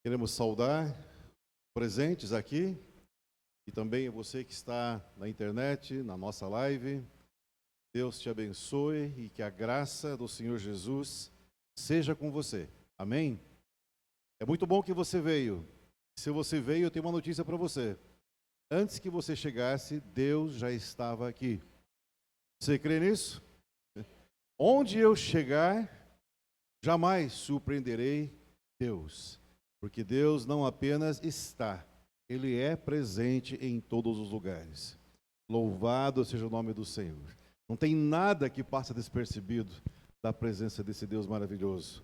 Queremos saudar presentes aqui e também você que está na internet, na nossa live. Deus te abençoe e que a graça do Senhor Jesus seja com você. Amém? É muito bom que você veio. Se você veio, eu tenho uma notícia para você. Antes que você chegasse, Deus já estava aqui. Você crê nisso? Onde eu chegar, jamais surpreenderei Deus. Porque Deus não apenas está, Ele é presente em todos os lugares. Louvado seja o nome do Senhor. Não tem nada que passa despercebido da presença desse Deus maravilhoso.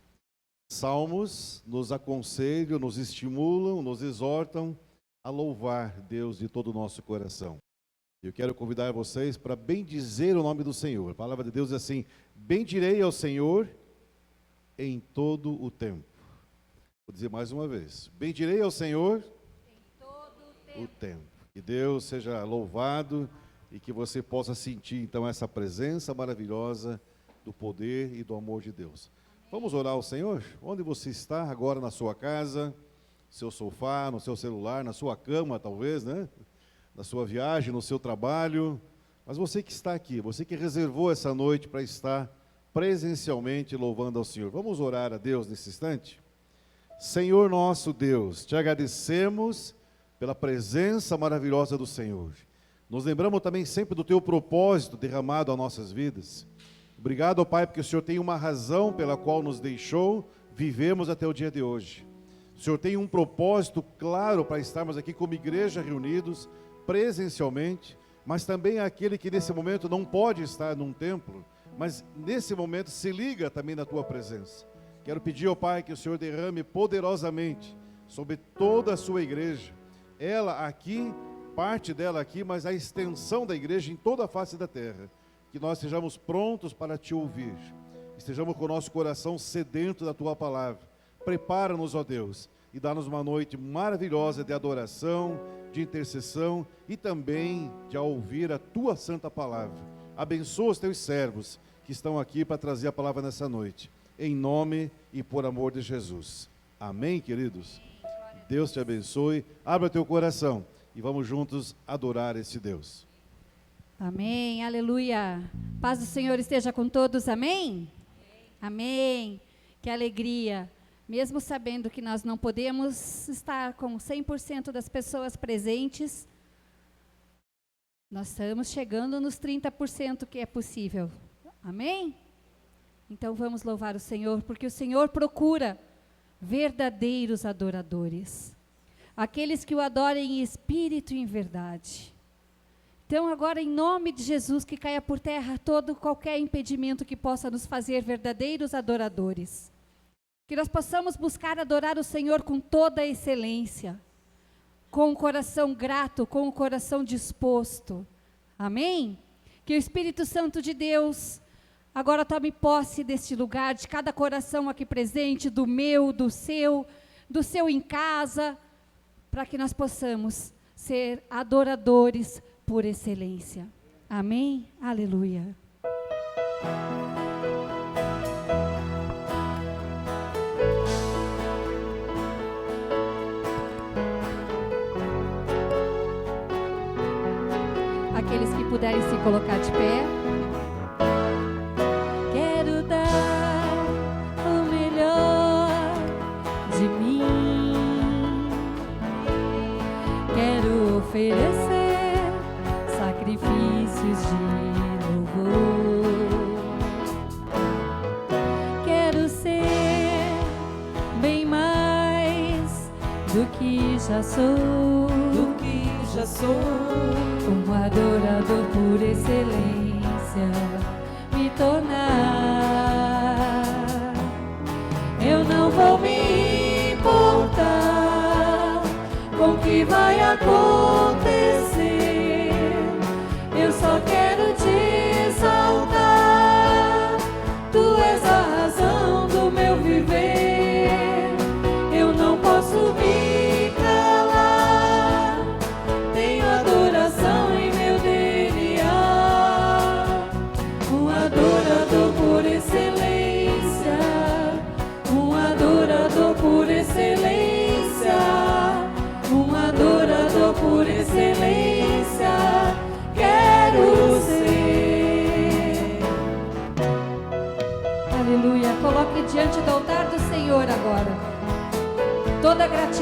Salmos nos aconselham, nos estimulam, nos exortam a louvar Deus de todo o nosso coração. Eu quero convidar vocês para bendizer o nome do Senhor. A palavra de Deus é assim: bendirei ao Senhor em todo o tempo. Vou dizer mais uma vez: bendirei ao Senhor em todo o tempo. Que Deus seja louvado e que você possa sentir então essa presença maravilhosa do poder e do amor de Deus. Vamos orar ao Senhor? Onde você está agora, na sua casa, no seu sofá, no seu celular, na sua cama talvez, né? Na sua viagem, no seu trabalho. Mas você que está aqui, você que reservou essa noite para estar presencialmente louvando ao Senhor. Vamos orar a Deus nesse instante? Senhor nosso Deus, te agradecemos pela presença maravilhosa do Senhor. Nos lembramos também sempre do teu propósito derramado às nossas vidas. Obrigado, ó Pai, porque o Senhor tem uma razão pela qual nos deixou, vivemos até o dia de hoje. O Senhor tem um propósito claro para estarmos aqui como igreja reunidos, presencialmente, mas também aquele que nesse momento não pode estar num templo, mas nesse momento se liga também na tua presença. Quero pedir ao Pai que o Senhor derrame poderosamente sobre toda a sua igreja. Ela aqui, parte dela aqui, mas a extensão da igreja em toda a face da terra. Que nós estejamos prontos para te ouvir. Estejamos com o nosso coração sedento da tua palavra. Prepara-nos, ó Deus, e dá-nos uma noite maravilhosa de adoração, de intercessão e também de ouvir a tua santa palavra. Abençoa os teus servos que estão aqui para trazer a palavra nessa noite. Em nome e por amor de Jesus. Amém, queridos? Deus te abençoe. Abra teu coração e vamos juntos adorar esse Deus. Amém, aleluia. Paz do Senhor esteja com todos, amém? Amém. Que alegria. Mesmo sabendo que nós não podemos estar com 100% das pessoas presentes, nós estamos chegando nos 30% que é possível. Amém? Então vamos louvar o Senhor, porque o Senhor procura verdadeiros adoradores. Aqueles que o adorem em espírito e em verdade. Então agora, em nome de Jesus, que caia por terra qualquer impedimento que possa nos fazer verdadeiros adoradores. Que nós possamos buscar adorar o Senhor com toda a excelência, com o coração grato, com o coração disposto. Amém? Que o Espírito Santo de Deus agora tome posse deste lugar, de cada coração aqui presente, do meu, do seu em casa, para que nós possamos ser adoradores por excelência. Amém? Aleluia. Aqueles que puderem se colocar de pé. Quero dar o melhor de mim. Quero oferecer sacrifícios de louvor. Quero ser bem mais do que já sou. Um adorador por excelência me tornar. Eu não vou me importar com o que vai acontecer. Eu só quero te exaltar. Tu és a razão do meu viver. Eu não posso me calar. Tenho adoração em meu DNA. Um adorador por excelência. Um adorador por excelência.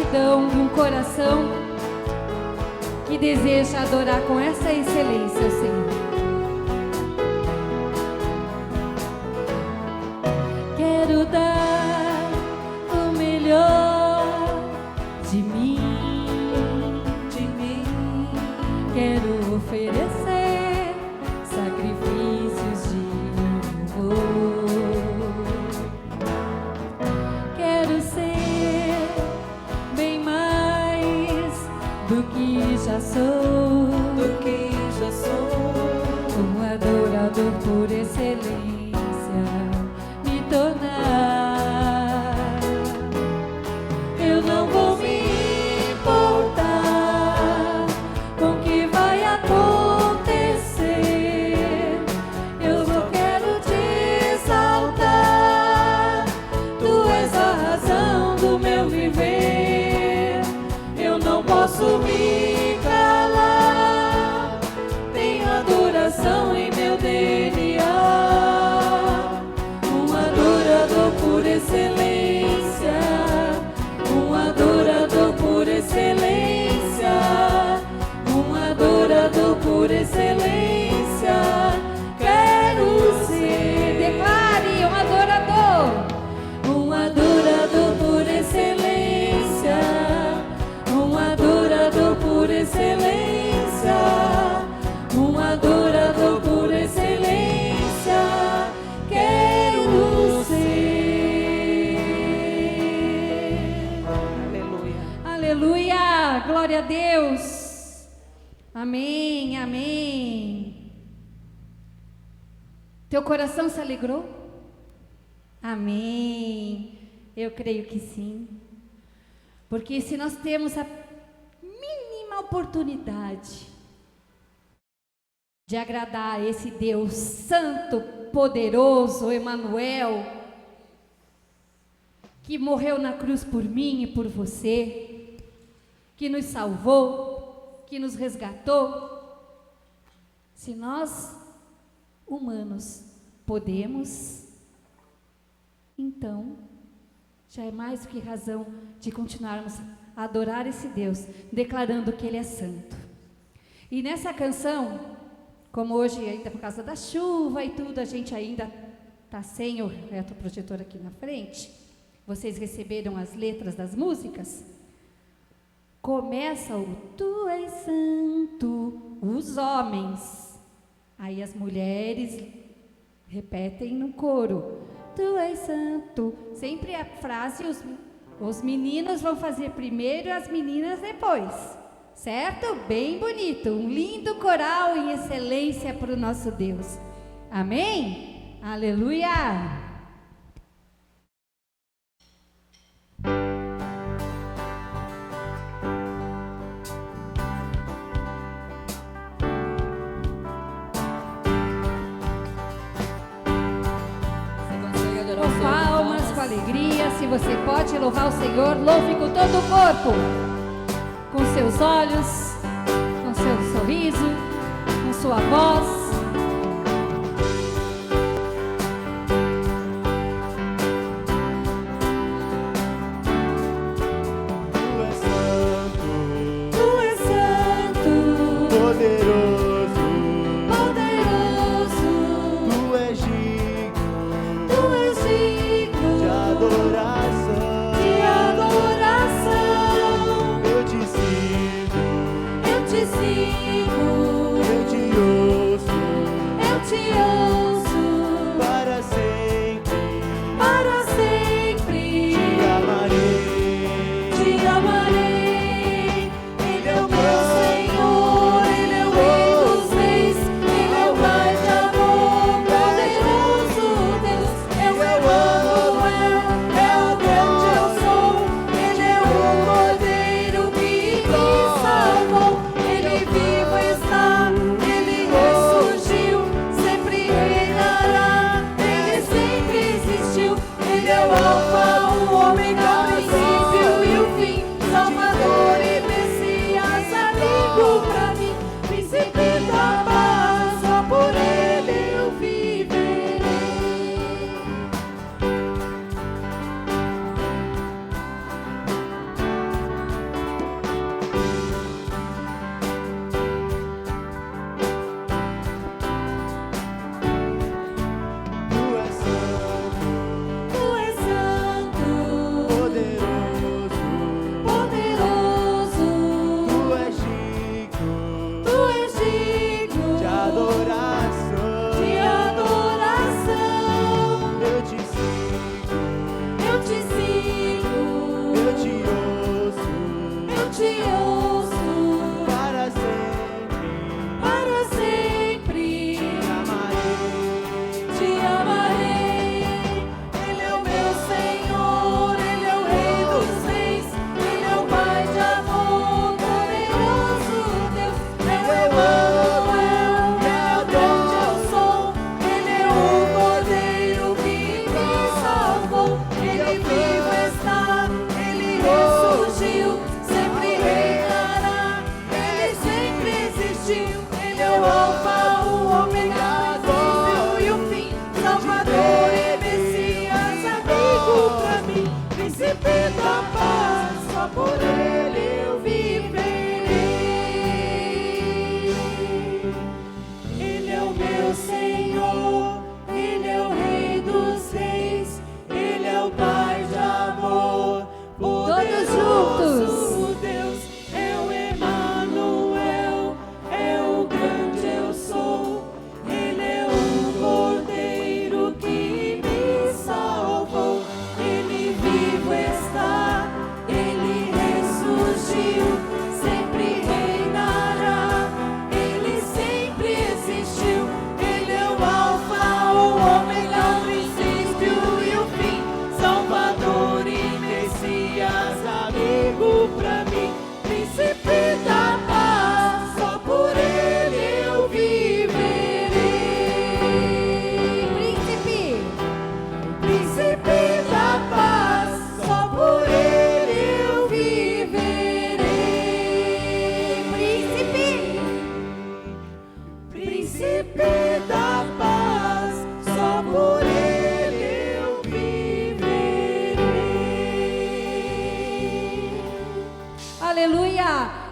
gratidão, de um coração que deseja adorar com essa excelência, Senhor. Quero dar o melhor de mim. Quero oferecer sacrifícios de louvor. Quero ser bem mais do que já sou, um adorador por excelência me tornar. Eu não vou me importar com o que vai acontecer. Eu só quero te exaltar. Tu és a razão do meu viver. Eu não posso me calar. Tenho adoração em meu DNA. Um adorador por excelência. Um adorador por excelência. Um adorador por excelência. Quero ser. Declare, um adorador. Um adorador por excelência. Um adorador por excelência. Um adorador por excelência. Quero ser. Aleluia. Aleluia. Glória a Deus. Amém, amém. Teu coração se alegrou? Amém. Eu creio que sim. Porque se nós temos a mínima oportunidade de agradar a esse Deus santo, poderoso, Emanuel, que morreu na cruz por mim e por você, que nos salvou, que nos resgatou, se nós, humanos, podemos, então, já é mais do que razão de continuarmos a adorar esse Deus, declarando que Ele é santo. E nessa canção, como hoje ainda por causa da chuva e tudo, a gente ainda está sem o retroprojetor aqui na frente, vocês receberam as letras das músicas? Começa o Tu és santo, os homens, aí as mulheres repetem no coro, Tu és santo, sempre a frase, os meninos vão fazer primeiro e as meninas depois, certo? Bem bonito, um lindo coral em excelência para o nosso Deus, amém? Aleluia! Com palmas, com alegria, se você pode louvar o Senhor, louve com todo o corpo, com seus olhos, com seu sorriso, com sua voz. Eu te ouço.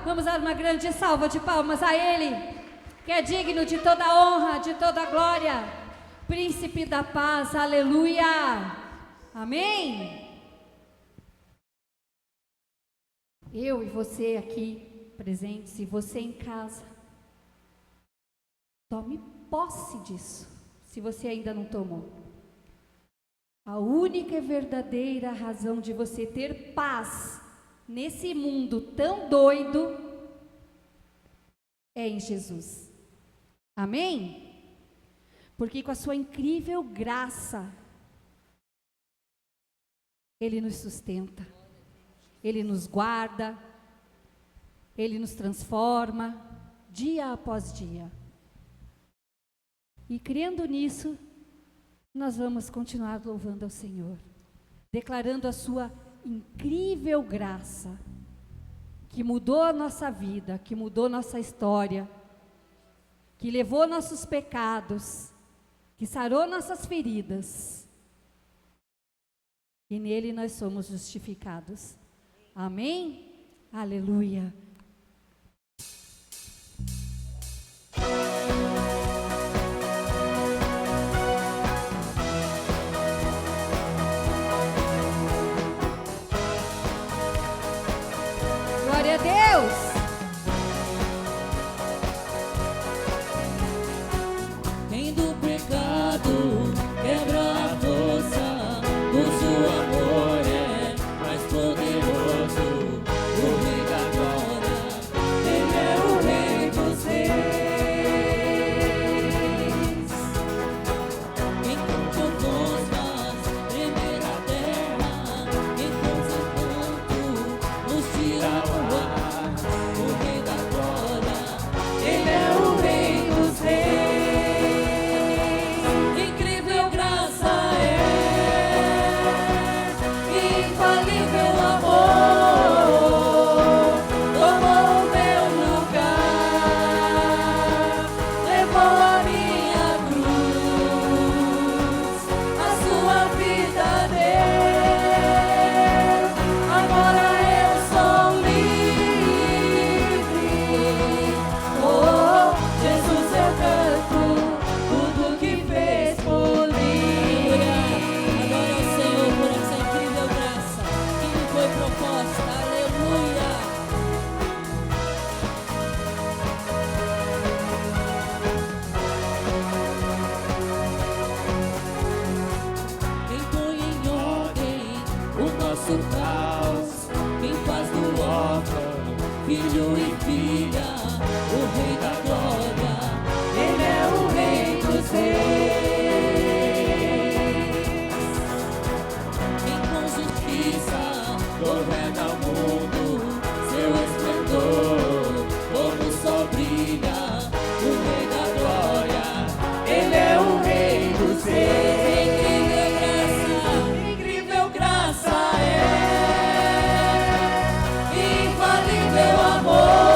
Vamos dar uma grande salva de palmas a Ele, que é digno de toda honra, de toda glória. Príncipe da paz, aleluia. Amém? Eu e você aqui presentes, e você em casa, tome posse disso, se você ainda não tomou. A única e verdadeira razão de você ter paz nesse mundo tão doido é em Jesus. Amém? Porque com a sua incrível graça, Ele nos sustenta, Ele nos guarda, Ele nos transforma, dia após dia. E crendo nisso, nós vamos continuar louvando ao Senhor, declarando a sua incrível graça, que mudou a nossa vida, que mudou nossa história, que levou nossos pecados, que sarou nossas feridas, e nele nós somos justificados. Amém? Aleluia. Glória a Deus. Quem do pecado quebra a força, o seu amor é mais poderoso. O Rei da Glória, Ele é o Rei dos Reis. Quem com forças tremer a terra, quem com seu canto nos tira o ar. O Rei da Glória, Ele é o Rei dos Reis. Incrível graça é, infalível amor, tomou o meu lugar, levou a minha cruz, a sua vida deu, agora eu sou livre. Oh, Jesus, eu canto tudo que fez por mim. Adora o Senhor por essa incrível graça que me foi proposta. Aleluia. Quem põe em ordem o nosso caos, quem faz do órfão filho e filha, o Rei da Glória, Ele é o Rei dos Reis. Quem com justiça governa o mundo, seu esplendor como o sol brilha, o Rei da Glória, Ele é o Rei dos Reis. Incrível graça é, infalível amor,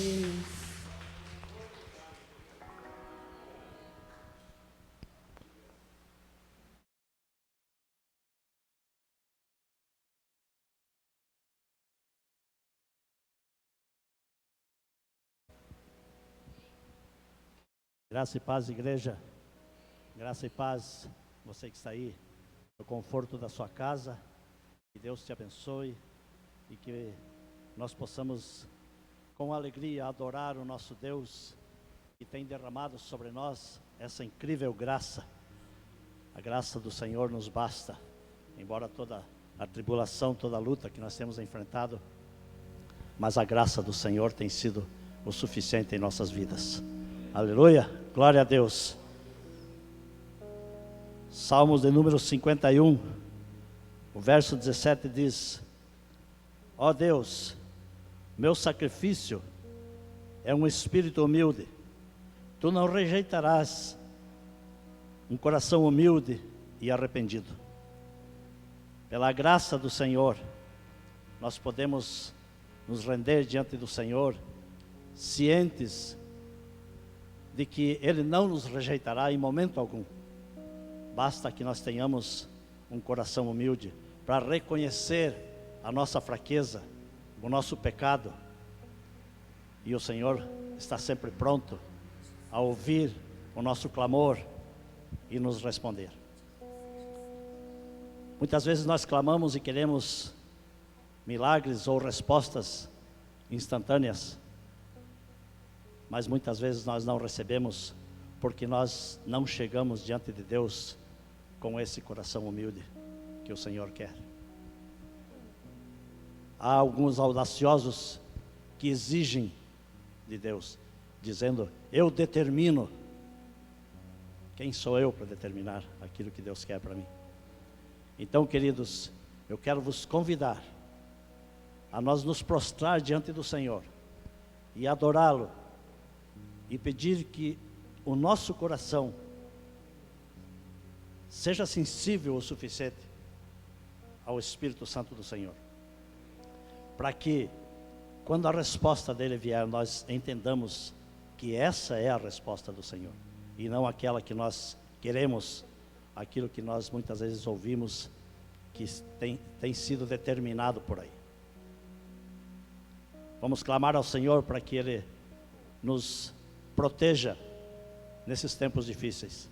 Deus. Graça e paz, igreja. Graça e paz, você que está aí, no conforto da sua casa. Que Deus te abençoe e que nós possamos, com alegria, adorar o nosso Deus que tem derramado sobre nós essa incrível graça. A graça do Senhor nos basta, embora toda a tribulação, toda a luta que nós temos enfrentado, mas a graça do Senhor tem sido o suficiente em nossas vidas. Aleluia, glória a Deus. Salmos de número 51, o verso 17 diz: ó Deus, meu sacrifício é um espírito humilde. Tu não rejeitarás um coração humilde e arrependido. Pela graça do Senhor, nós podemos nos render diante do Senhor, cientes de que Ele não nos rejeitará em momento algum. Basta que nós tenhamos um coração humilde para reconhecer a nossa fraqueza, o nosso pecado. E o Senhor está sempre pronto a ouvir o nosso clamor e nos responder. Muitas vezes nós clamamos e queremos milagres ou respostas instantâneas, mas muitas vezes nós não recebemos porque nós não chegamos diante de Deus com esse coração humilde que o Senhor quer. Há alguns audaciosos que exigem de Deus, dizendo: eu determino. Quem sou eu para determinar aquilo que Deus quer para mim? Então, queridos, eu quero vos convidar a nós nos prostrar diante do Senhor e adorá-lo e pedir que o nosso coração seja sensível o suficiente ao Espírito Santo do Senhor, para que quando a resposta dele vier, nós entendamos que essa é a resposta do Senhor e não aquela que nós queremos, aquilo que nós muitas vezes ouvimos que tem sido determinado por aí. Vamos clamar ao Senhor para que Ele nos proteja nesses tempos difíceis,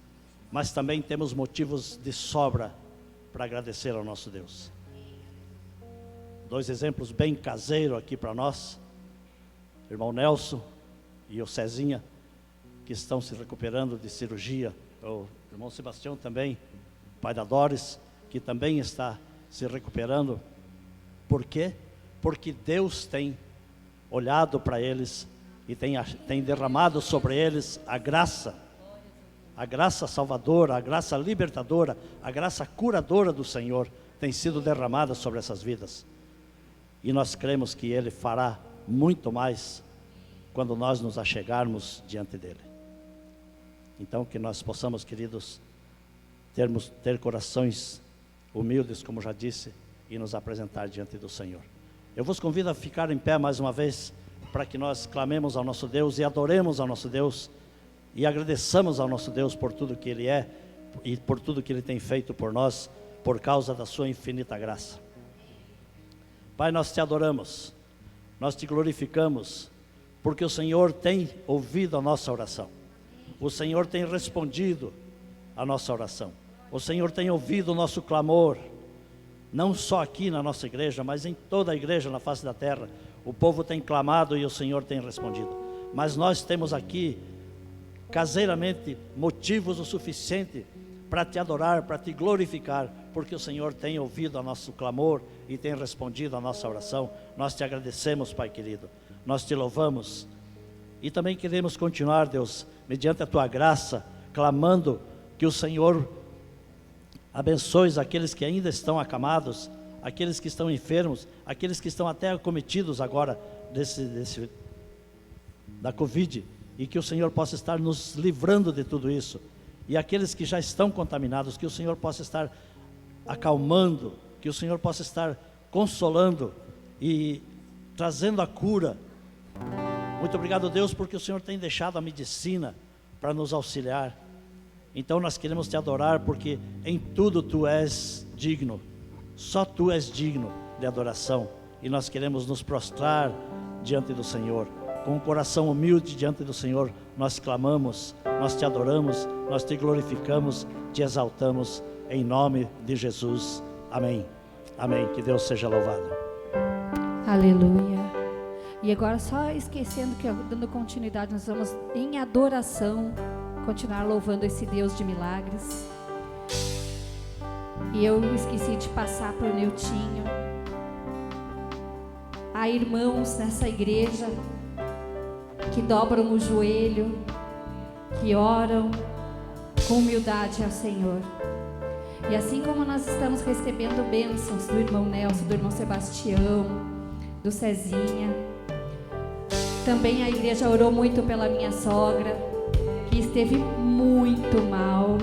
mas também temos motivos de sobra para agradecer ao nosso Deus. 2 exemplos bem caseiros aqui para nós: o irmão Nelson e o Cezinha, que estão se recuperando de cirurgia. O irmão Sebastião também, pai da Doris, que também está se recuperando. Por quê? Porque Deus tem olhado para eles e tem derramado sobre eles a graça salvadora, a graça libertadora, a graça curadora do Senhor tem sido derramada sobre essas vidas. E nós cremos que Ele fará muito mais quando nós nos achegarmos diante dEle. Então, que nós possamos, queridos, ter corações humildes, como já disse, e nos apresentar diante do Senhor. Eu vos convido a ficar em pé mais uma vez, para que nós clamemos ao nosso Deus e adoremos ao nosso Deus e agradeçamos ao nosso Deus por tudo que Ele é e por tudo que Ele tem feito por nós, por causa da sua infinita graça. Pai, nós te adoramos, nós te glorificamos, porque o Senhor tem ouvido a nossa oração, o Senhor tem respondido a nossa oração, o Senhor tem ouvido o nosso clamor, não só aqui na nossa igreja, mas em toda a igreja na face da terra. O povo tem clamado e o Senhor tem respondido. Mas nós temos aqui, caseiramente, motivos o suficiente para te adorar, para te glorificar, porque o Senhor tem ouvido o nosso clamor e tem respondido a nossa oração. Nós te agradecemos, Pai querido, nós te louvamos e também queremos continuar, Deus, mediante a tua graça, clamando que o Senhor abençoe aqueles que ainda estão acamados, aqueles que estão enfermos, aqueles que estão até acometidos agora da Covid, e que o Senhor possa estar nos livrando de tudo isso, e aqueles que já estão contaminados, que o Senhor possa estar acalmando, que o Senhor possa estar consolando e trazendo a cura. Muito obrigado, Deus, porque o Senhor tem deixado a medicina para nos auxiliar. Então nós queremos te adorar, porque em tudo tu és digno. Só tu és digno de adoração. E nós queremos nos prostrar diante do Senhor. Com um coração humilde diante do Senhor, nós clamamos, nós te adoramos, nós te glorificamos, te exaltamos, em nome de Jesus. Amém. Amém. Que Deus seja louvado. Aleluia. E agora, só esquecendo que, dando continuidade, nós vamos em adoração continuar louvando esse Deus de milagres. E eu esqueci de passar para o Neutinho. Há irmãos nessa igreja que dobram o joelho, que oram com humildade ao Senhor. E assim como nós estamos recebendo bênçãos do irmão Nelson, do irmão Sebastião, do Cezinha, também a igreja orou muito pela minha sogra, que esteve muito mal.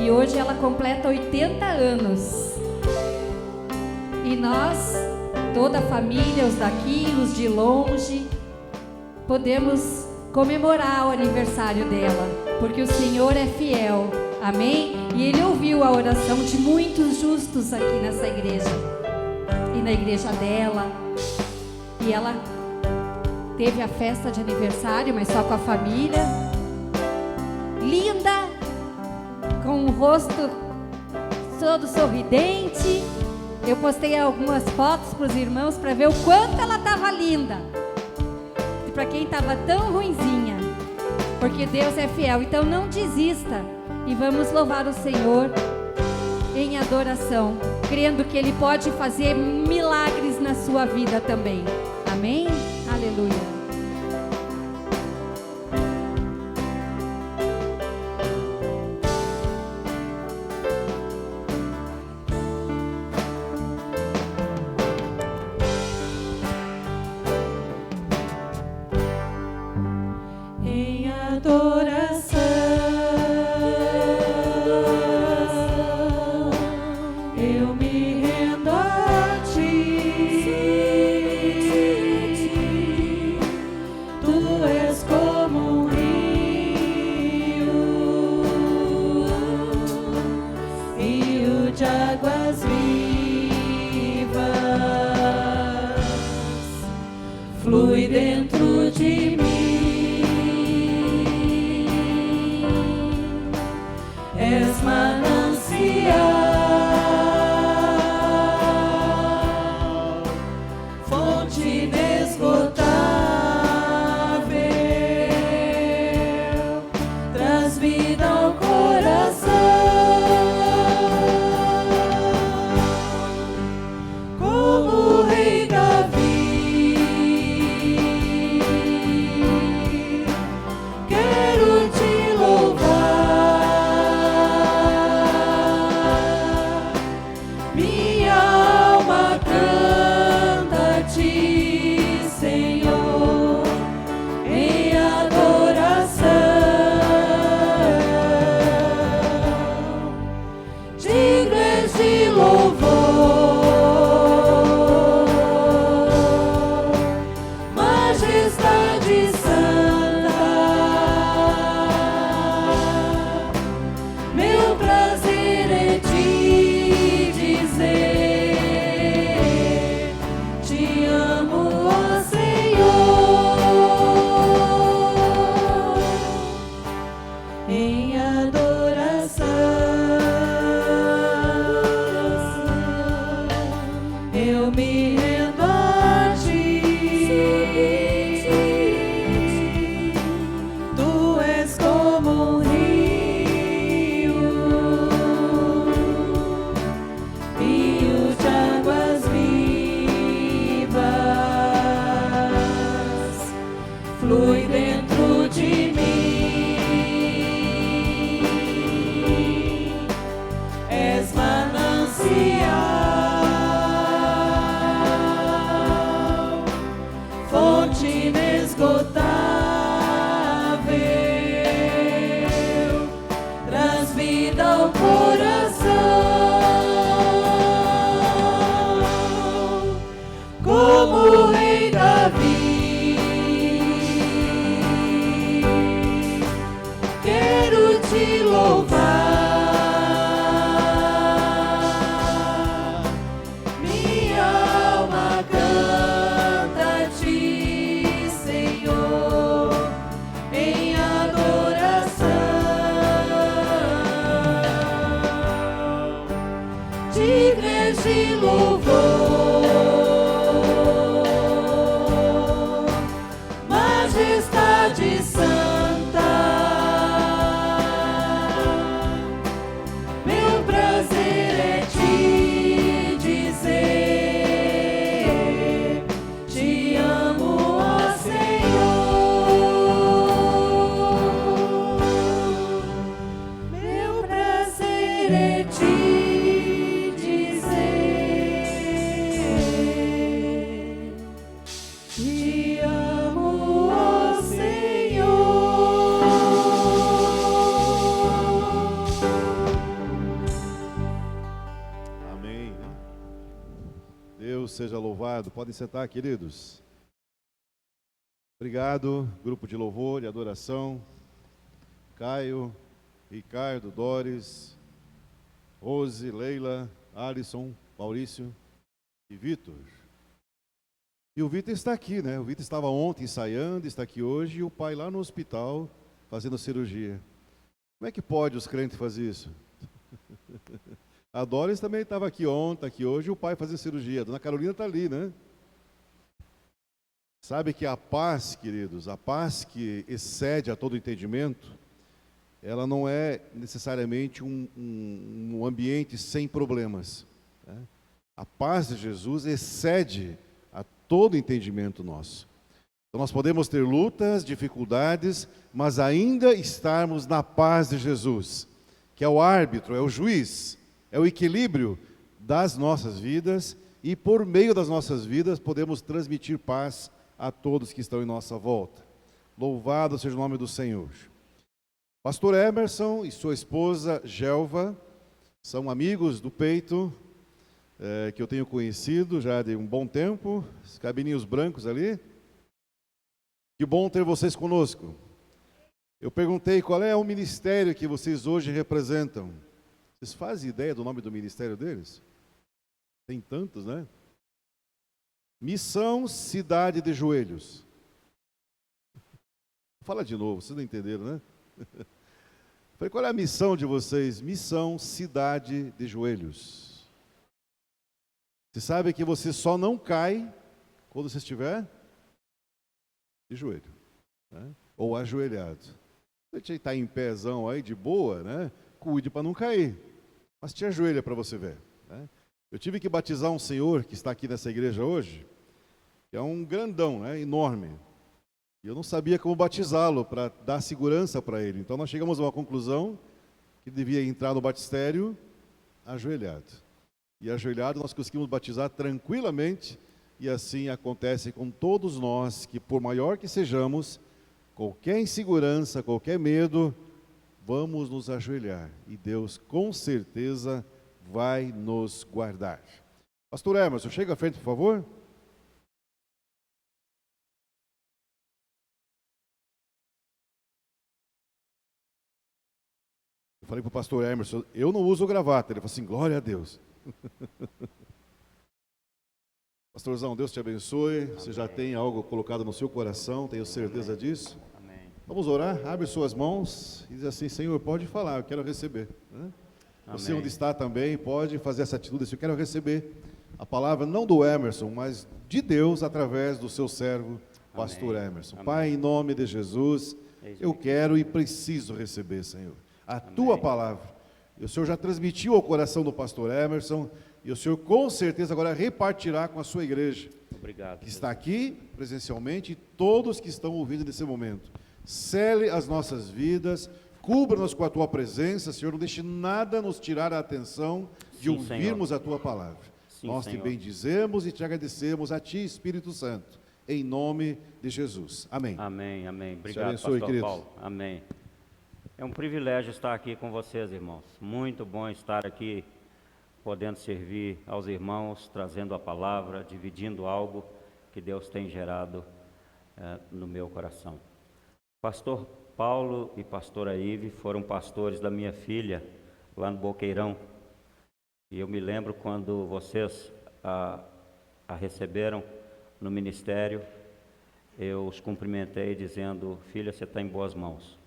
E hoje ela completa 80 anos. E nós, toda a família, os daqui, os de longe, podemos comemorar o aniversário dela, porque o Senhor é fiel. Amém? E Ele ouviu a oração de muitos justos aqui nessa igreja. E na igreja dela. E ela teve a festa de aniversário, mas só com a família. Linda, com o rosto todo sorridente. Eu postei algumas fotos para os irmãos para ver o quanto ela estava linda. E para quem estava tão ruinzinha. Porque Deus é fiel. Então não desista. E vamos louvar o Senhor em adoração, crendo que Ele pode fazer milagres na sua vida também. Amém? Aleluia. Em adoração eu me rendo a Ti. Tu és como um rio de águas vivas, flui dentro de mim. És manancial, fonte inesgotável, traz vida ao coração, como o rei Davi. Quero te louvar, minha alma canta a Ti, Senhor, em adoração. Digno és de louvor, majestade santa. Meu prazer é te dizer, te amo, ó Senhor, em adoração. Eu me rendo a Ti. Tu és como um rio de águas vivas, flui dentro de mim. És manancial, fonte inesgotável, traz vida ao coração, como o rei Davi. te louvar. Minha alma canta a ti, Senhor, em adoração, de grande louvor, majestade santa. Meu prazer é te dizer, te amo, ó Senhor. Meu prazer é te dizer, te amo, ó Senhor. Amém. Né? Deus seja louvado. Podem sentar, queridos. Obrigado, grupo de louvor e adoração. Caio, Ricardo, Doris, Rose, Leila, Alisson, Maurício e Vitor. E o Vitor está aqui, né? O Vitor estava ontem ensaiando, está aqui hoje, e o pai lá no hospital fazendo cirurgia. Como é que pode os crentes fazer isso? A Doris também estava aqui ontem, está aqui hoje, e o pai fazendo cirurgia. A dona Carolina está ali, né? Sabe que a paz, queridos, a paz que excede a todo entendimento, ela não é necessariamente um ambiente sem problemas, né? A paz de Jesus excede a todo entendimento nosso. Então nós podemos ter lutas, dificuldades, mas ainda estarmos na paz de Jesus, que é o árbitro, é o juiz, é o equilíbrio das nossas vidas, e por meio das nossas vidas podemos transmitir paz a todos que estão em nossa volta. Louvado seja o nome do Senhor. Pastor Emerson e sua esposa Gelva são amigos do peito, que eu tenho conhecido já de um bom tempo, os cabelinhos brancos ali. Que bom ter vocês conosco. Eu perguntei qual é o ministério que vocês hoje representam. Vocês fazem ideia do nome do ministério deles? Tem tantos, né? Missão Cidade de Joelhos. Fala de novo, vocês não entenderam, né? Falei, qual é a missão de vocês? Missão Cidade de Joelhos. Você sabe que você só não cai quando você estiver de joelho, né? Ou ajoelhado. Você está em pezão aí, de boa, né? Cuide para não cair. Mas te ajoelha para você ver, né? Eu tive que batizar um senhor que está aqui nessa igreja hoje, que é um grandão, né? Enorme. E eu não sabia como batizá-lo para dar segurança para ele. Então nós chegamos a uma conclusão que devia entrar no batistério ajoelhado. E ajoelhado nós conseguimos batizar tranquilamente, e assim acontece com todos nós, que por maior que sejamos, qualquer insegurança, qualquer medo, vamos nos ajoelhar. E Deus com certeza vai nos guardar. Pastor Emerson, chega à frente, por favor. Eu falei para o pastor Emerson, eu não uso gravata. Ele falou assim, glória a Deus. Pastorzão, Deus te abençoe. Amém. Você já tem algo colocado no seu coração, tenho certeza disso. Amém. Vamos orar, abre suas mãos e diz assim, Senhor, pode falar, eu quero receber, né? Você onde está também pode fazer essa atitude, eu quero receber a palavra não do Emerson, mas de Deus através do seu servo, pastor Emerson. Amém. Pai, em nome de Jesus, eu quero e preciso receber, Senhor, a tua palavra. E o Senhor já transmitiu ao coração do pastor Emerson, e o Senhor com certeza agora repartirá com a sua igreja. Obrigado. Que está aqui presencialmente e todos que estão ouvindo nesse momento. Cele as nossas vidas, cubra-nos com a tua presença, Senhor, não deixe nada nos tirar a atenção de ouvirmos a tua palavra. Sim, nós te bendizemos e te agradecemos a ti, Espírito Santo, em nome de Jesus. Amém. Amém, amém. Obrigado, abençoe, pastor querido. Paulo. Amém. É um privilégio estar aqui com vocês, irmãos. Muito bom estar aqui, podendo servir aos irmãos, trazendo a palavra, dividindo algo que Deus tem gerado no meu coração. Pastor Paulo e pastora Ive foram pastores da minha filha lá no Boqueirão. E eu me lembro quando vocês a receberam no ministério, eu os cumprimentei dizendo: filha, você está em boas mãos.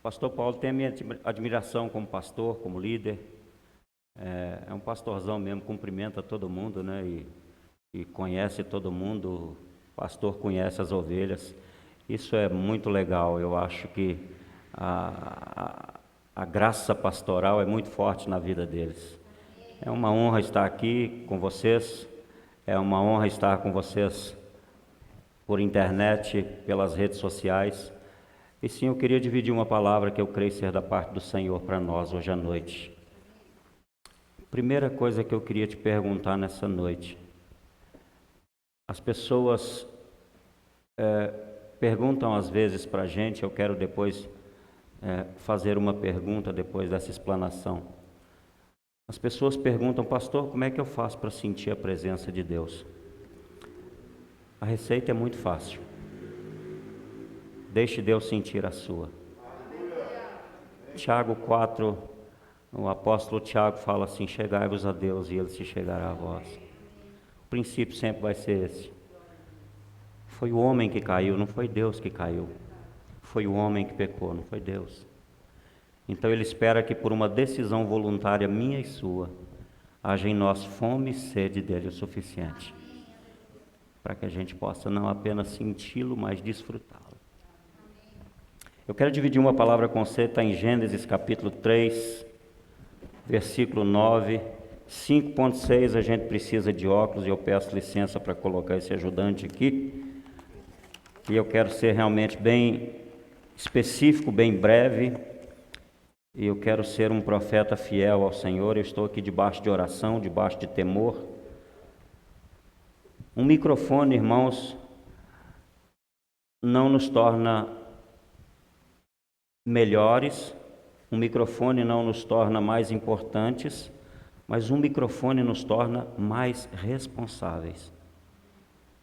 Pastor Paulo tem a minha admiração como pastor, como líder. É um pastorzão mesmo, cumprimenta todo mundo, né? E conhece todo mundo. O pastor conhece as ovelhas. Isso é muito legal. Eu acho que a graça pastoral é muito forte na vida deles. É uma honra estar aqui com vocês. É uma honra estar com vocês por internet, pelas redes sociais. E sim, eu queria dividir uma palavra que eu creio ser da parte do Senhor para nós hoje à noite. Primeira coisa que eu queria te perguntar nessa noite. As pessoas perguntam às vezes para a gente, eu quero depois fazer uma pergunta depois dessa explanação. As pessoas perguntam: pastor, como é que eu faço para sentir a presença de Deus? A receita é muito fácil. Deixe Deus sentir a sua. Tiago 4, o apóstolo Tiago fala assim: chegai-vos a Deus e Ele se chegará a vós. O princípio sempre vai ser esse. Foi o homem que caiu, não foi Deus que caiu. Foi o homem que pecou, não foi Deus. Então Ele espera que por uma decisão voluntária minha e sua, haja em nós fome e sede dEle o suficiente, para que a gente possa não apenas senti-lo, mas desfrutá-lo. Eu quero dividir uma palavra com você, está em Gênesis capítulo 3, versículo 9, 5.6, a gente precisa de óculos e eu peço licença para colocar esse ajudante aqui. E eu quero ser realmente bem específico, bem breve, e eu quero ser um profeta fiel ao Senhor. Eu estou aqui debaixo de oração, debaixo de temor. Um microfone, irmãos, não nos torna melhores, um microfone não nos torna mais importantes, mas um microfone nos torna mais responsáveis.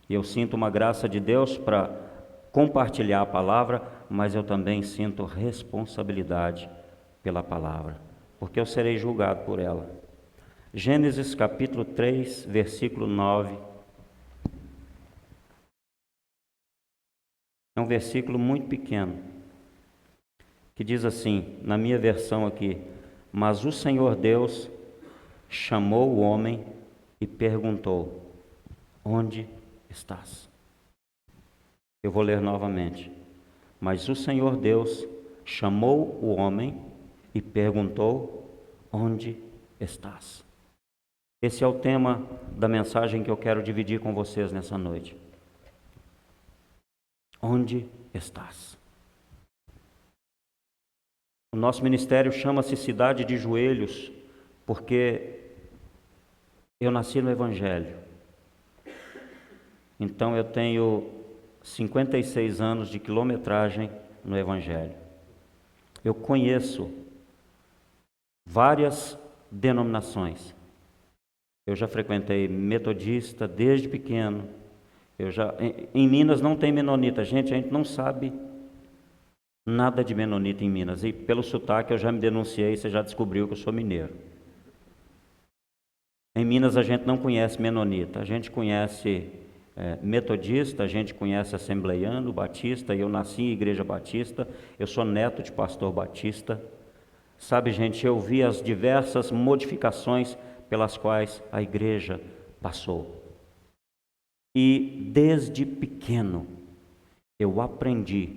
E eu sinto uma graça de Deus para compartilhar a palavra, mas eu também sinto responsabilidade pela palavra, porque eu serei julgado por ela. Gênesis capítulo 3, versículo 9. É um versículo muito pequeno, que diz assim, na minha versão aqui: mas o Senhor Deus chamou o homem e perguntou: onde estás? Eu vou ler novamente. Mas o Senhor Deus chamou o homem e perguntou: onde estás? Esse é o tema da mensagem que eu quero dividir com vocês nessa noite. Onde estás? O nosso ministério chama-se Cidade de Joelhos, porque eu nasci no Evangelho. Então eu tenho 56 anos de quilometragem no Evangelho. Eu conheço várias denominações. Eu já frequentei metodista desde pequeno. Em Minas não tem menonita. Gente, a gente não sabe nada de menonita em Minas. E pelo sotaque eu já me denunciei, você já descobriu que eu sou mineiro. Em Minas a gente não conhece menonita. A gente conhece metodista, a gente conhece assembleiano, batista. Eu nasci em igreja batista. Eu sou neto de pastor batista. Sabe, gente, eu vi as diversas modificações pelas quais a igreja passou. E desde pequeno eu aprendi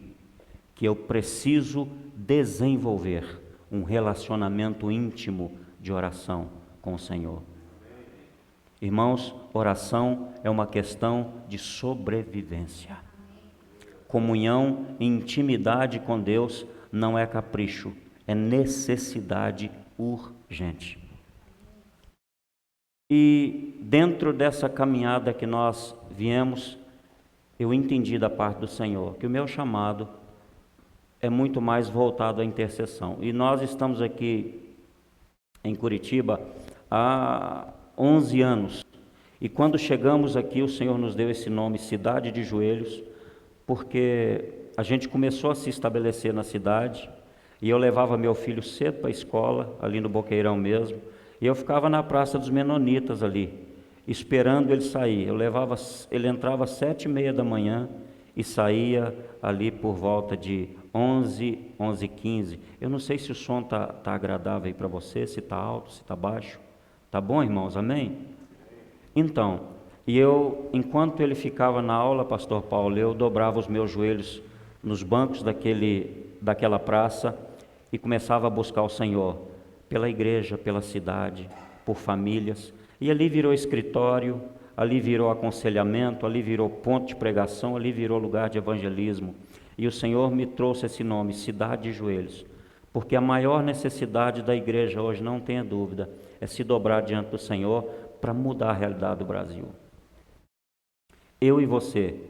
que eu preciso desenvolver um relacionamento íntimo de oração com o Senhor. Irmãos, oração é uma questão de sobrevivência. Comunhão e intimidade com Deus não é capricho, é necessidade urgente. E dentro dessa caminhada que nós viemos, eu entendi da parte do Senhor que o meu chamado é muito mais voltado à intercessão. E nós estamos aqui em Curitiba há 11 anos. E quando chegamos aqui, o Senhor nos deu esse nome, Cidade de Joelhos, porque a gente começou a se estabelecer na cidade, e eu levava meu filho cedo para a escola, ali no Boqueirão mesmo, e eu ficava na Praça dos Menonitas ali, esperando ele sair. Ele entrava às 7h30 da manhã e saía ali por volta de 11h15. Eu não sei se o som tá agradável aí para você, se está alto, se está baixo. Tá bom, irmãos? Amém? Então, enquanto ele ficava na aula, pastor Paulo, eu dobrava os meus joelhos nos bancos daquela praça e começava a buscar o Senhor, pela igreja, pela cidade, por famílias. E ali virou escritório, ali virou aconselhamento, ali virou ponto de pregação, ali virou lugar de evangelismo. E o Senhor me trouxe esse nome, Cidade de Joelhos, porque a maior necessidade da igreja hoje, não tenha dúvida, é se dobrar diante do Senhor para mudar a realidade do Brasil. Eu e você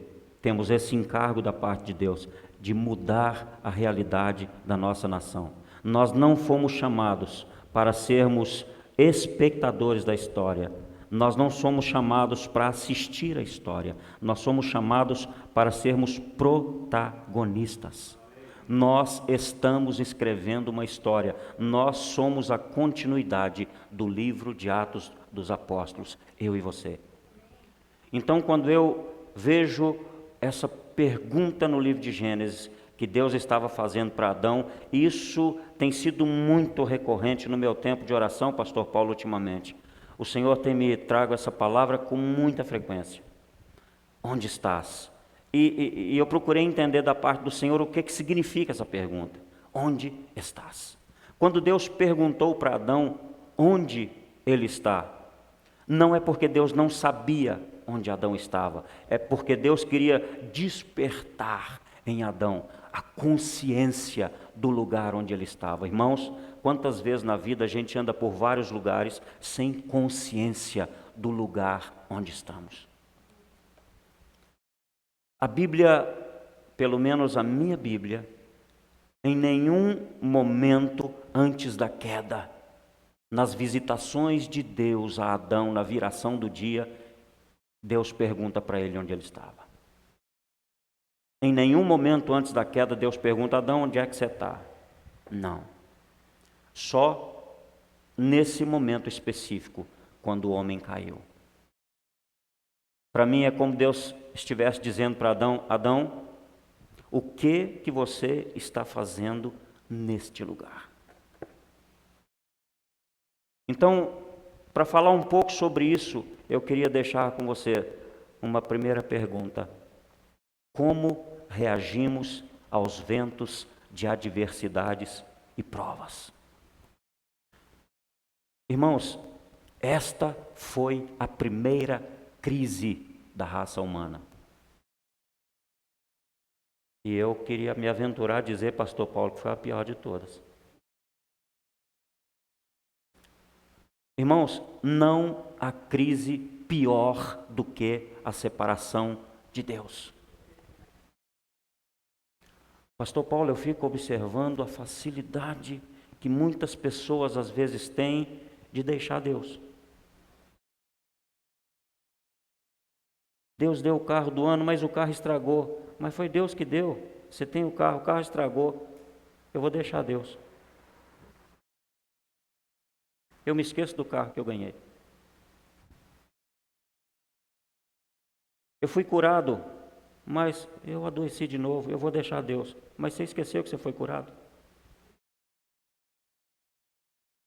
temos esse encargo da parte de Deus, de mudar a realidade da nossa nação. Nós não fomos chamados para sermos espectadores da história. Nós não somos chamados para assistir a história. Nós somos chamados para sermos protagonistas. Nós estamos escrevendo uma história. Nós somos a continuidade do livro de Atos dos Apóstolos, eu e você. Então, quando eu vejo essa pergunta no livro de Gênesis, que Deus estava fazendo para Adão, isso tem sido muito recorrente no meu tempo de oração, pastor Paulo, ultimamente. O Senhor tem me trago essa palavra com muita frequência. Onde estás? E eu procurei entender da parte do Senhor o que significa essa pergunta. Onde estás? Quando Deus perguntou para Adão onde ele está, não é porque Deus não sabia onde Adão estava, é porque Deus queria despertar em Adão a consciência do lugar onde ele estava. Irmãos, quantas vezes na vida a gente anda por vários lugares sem consciência do lugar onde estamos? A Bíblia, pelo menos a minha Bíblia, em nenhum momento antes da queda, nas visitações de Deus a Adão, na viração do dia, Deus pergunta para ele onde ele estava. Em nenhum momento antes da queda, Deus pergunta: Adão, onde é que você está? Não. Só nesse momento específico, quando o homem caiu. Para mim é como Deus estivesse dizendo para Adão: Adão, o que você está fazendo neste lugar? Então, para falar um pouco sobre isso, eu queria deixar com você uma primeira pergunta. Como reagimos aos ventos de adversidades e provas? Irmãos, esta foi a primeira crise da raça humana. E eu queria me aventurar a dizer, pastor Paulo, que foi a pior de todas. Irmãos, não há crise pior do que a separação de Deus. Pastor Paulo, eu fico observando a facilidade que muitas pessoas às vezes têm de deixar Deus. Deus deu o carro do ano, mas o carro estragou. Mas foi Deus que deu. Você tem o carro estragou. Eu vou deixar Deus. Eu me esqueço do carro que eu ganhei. Eu fui curado, mas eu adoeci de novo, eu vou deixar Deus. Mas você esqueceu que você foi curado?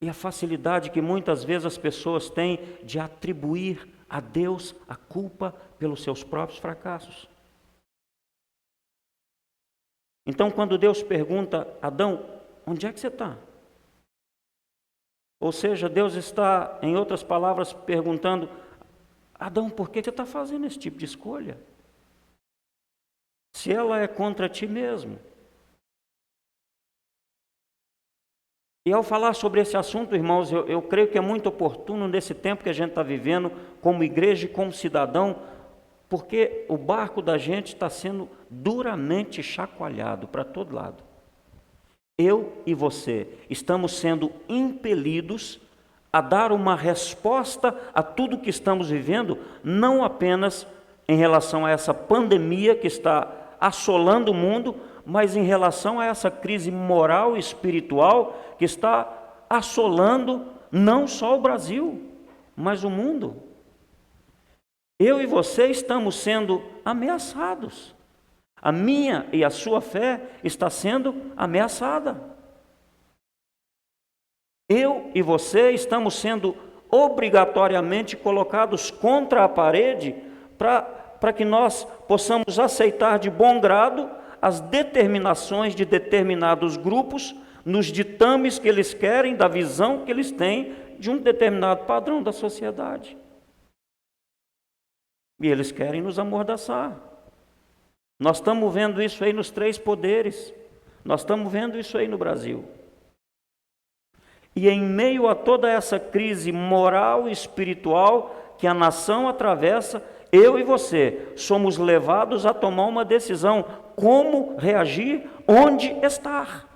E a facilidade que muitas vezes as pessoas têm de atribuir a Deus a culpa pelos seus próprios fracassos. Então, quando Deus pergunta: Adão, onde é que você está? Ou seja, Deus está, em outras palavras, perguntando: Adão, por que você está fazendo esse tipo de escolha? Se ela é contra ti mesmo. E ao falar sobre esse assunto, irmãos, eu creio que é muito oportuno nesse tempo que a gente está vivendo, como igreja e como cidadão, porque o barco da gente está sendo duramente chacoalhado para todo lado. Eu e você estamos sendo impelidos a dar uma resposta a tudo que estamos vivendo, não apenas em relação a essa pandemia que está assolando o mundo, mas em relação a essa crise moral e espiritual que está assolando não só o Brasil, mas o mundo. Eu e você estamos sendo ameaçados. A minha e a sua fé está sendo ameaçada. Eu e você estamos sendo obrigatoriamente colocados contra a parede para que nós possamos aceitar de bom grado as determinações de determinados grupos nos ditames que eles querem, da visão que eles têm de um determinado padrão da sociedade. E eles querem nos amordaçar. Nós estamos vendo isso aí nos 3 poderes. Nós estamos vendo isso aí no Brasil. E em meio a toda essa crise moral e espiritual que a nação atravessa, eu e você somos levados a tomar uma decisão: como reagir, onde estar.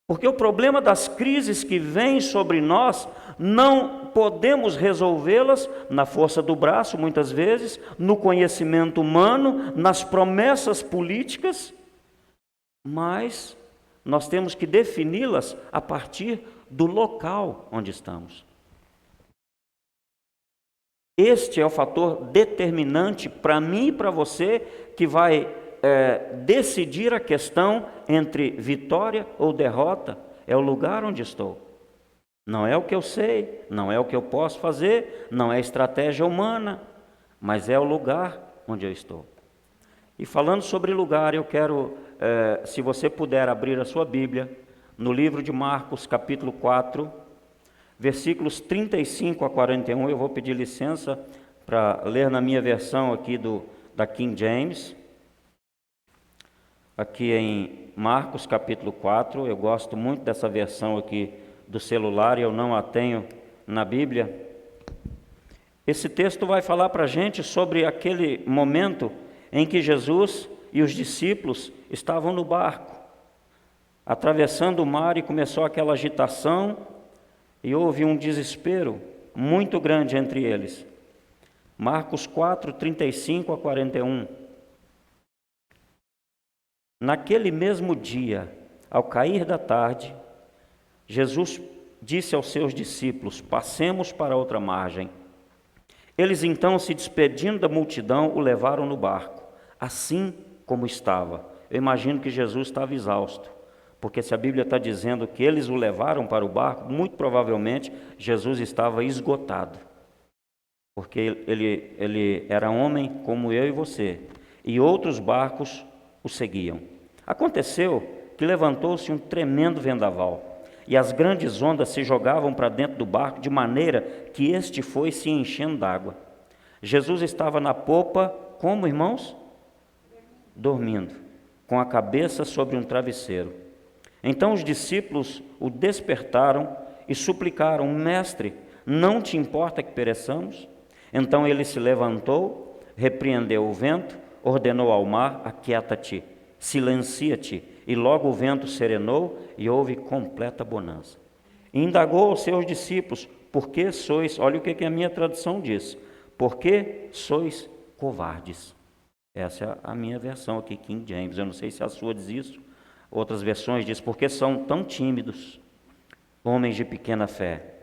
Porque o problema das crises que vêm sobre nós, não podemos resolvê-las na força do braço, muitas vezes, no conhecimento humano, nas promessas políticas, mas nós temos que defini-las a partir do local onde estamos. Este é o fator determinante para mim e para você, que vai decidir a questão entre vitória ou derrota. É o lugar onde estou. Não é o que eu sei, não é o que eu posso fazer, não é estratégia humana, mas é o lugar onde eu estou. E falando sobre lugar, eu quero, se você puder abrir a sua Bíblia, no livro de Marcos, capítulo 4, versículos 35 a 41, eu vou pedir licença para ler na minha versão aqui da King James. Aqui em Marcos capítulo 4, eu gosto muito dessa versão aqui do celular, e eu não a tenho na Bíblia. Esse texto vai falar para a gente sobre aquele momento em que Jesus e os discípulos estavam no barco, atravessando o mar, e começou aquela agitação, e houve um desespero muito grande entre eles. Marcos 4, 35 a 41. Naquele mesmo dia, ao cair da tarde, Jesus disse aos seus discípulos: passemos para outra margem. Eles então, se despedindo da multidão, o levaram no barco, assim como estava. Eu imagino que Jesus estava exausto, porque se a Bíblia está dizendo que eles o levaram para o barco, muito provavelmente Jesus estava esgotado, porque ele era homem como eu e você, e outros barcos o seguiam. Aconteceu que levantou-se um tremendo vendaval, e as grandes ondas se jogavam para dentro do barco, de maneira que este foi se enchendo d'água. Jesus estava na popa, como, irmãos? Dormindo, com a cabeça sobre um travesseiro. Então os discípulos o despertaram e suplicaram: Mestre, não te importa que pereçamos? Então ele se levantou, repreendeu o vento, ordenou ao mar: aquieta-te, silencia-te. E logo o vento serenou e houve completa bonança. E indagou aos seus discípulos: por que sois, olha o que a minha tradução diz, por que sois covardes? Essa é a minha versão aqui, King James. Eu não sei se a sua diz isso. Outras versões diz: por que são tão tímidos, homens de pequena fé?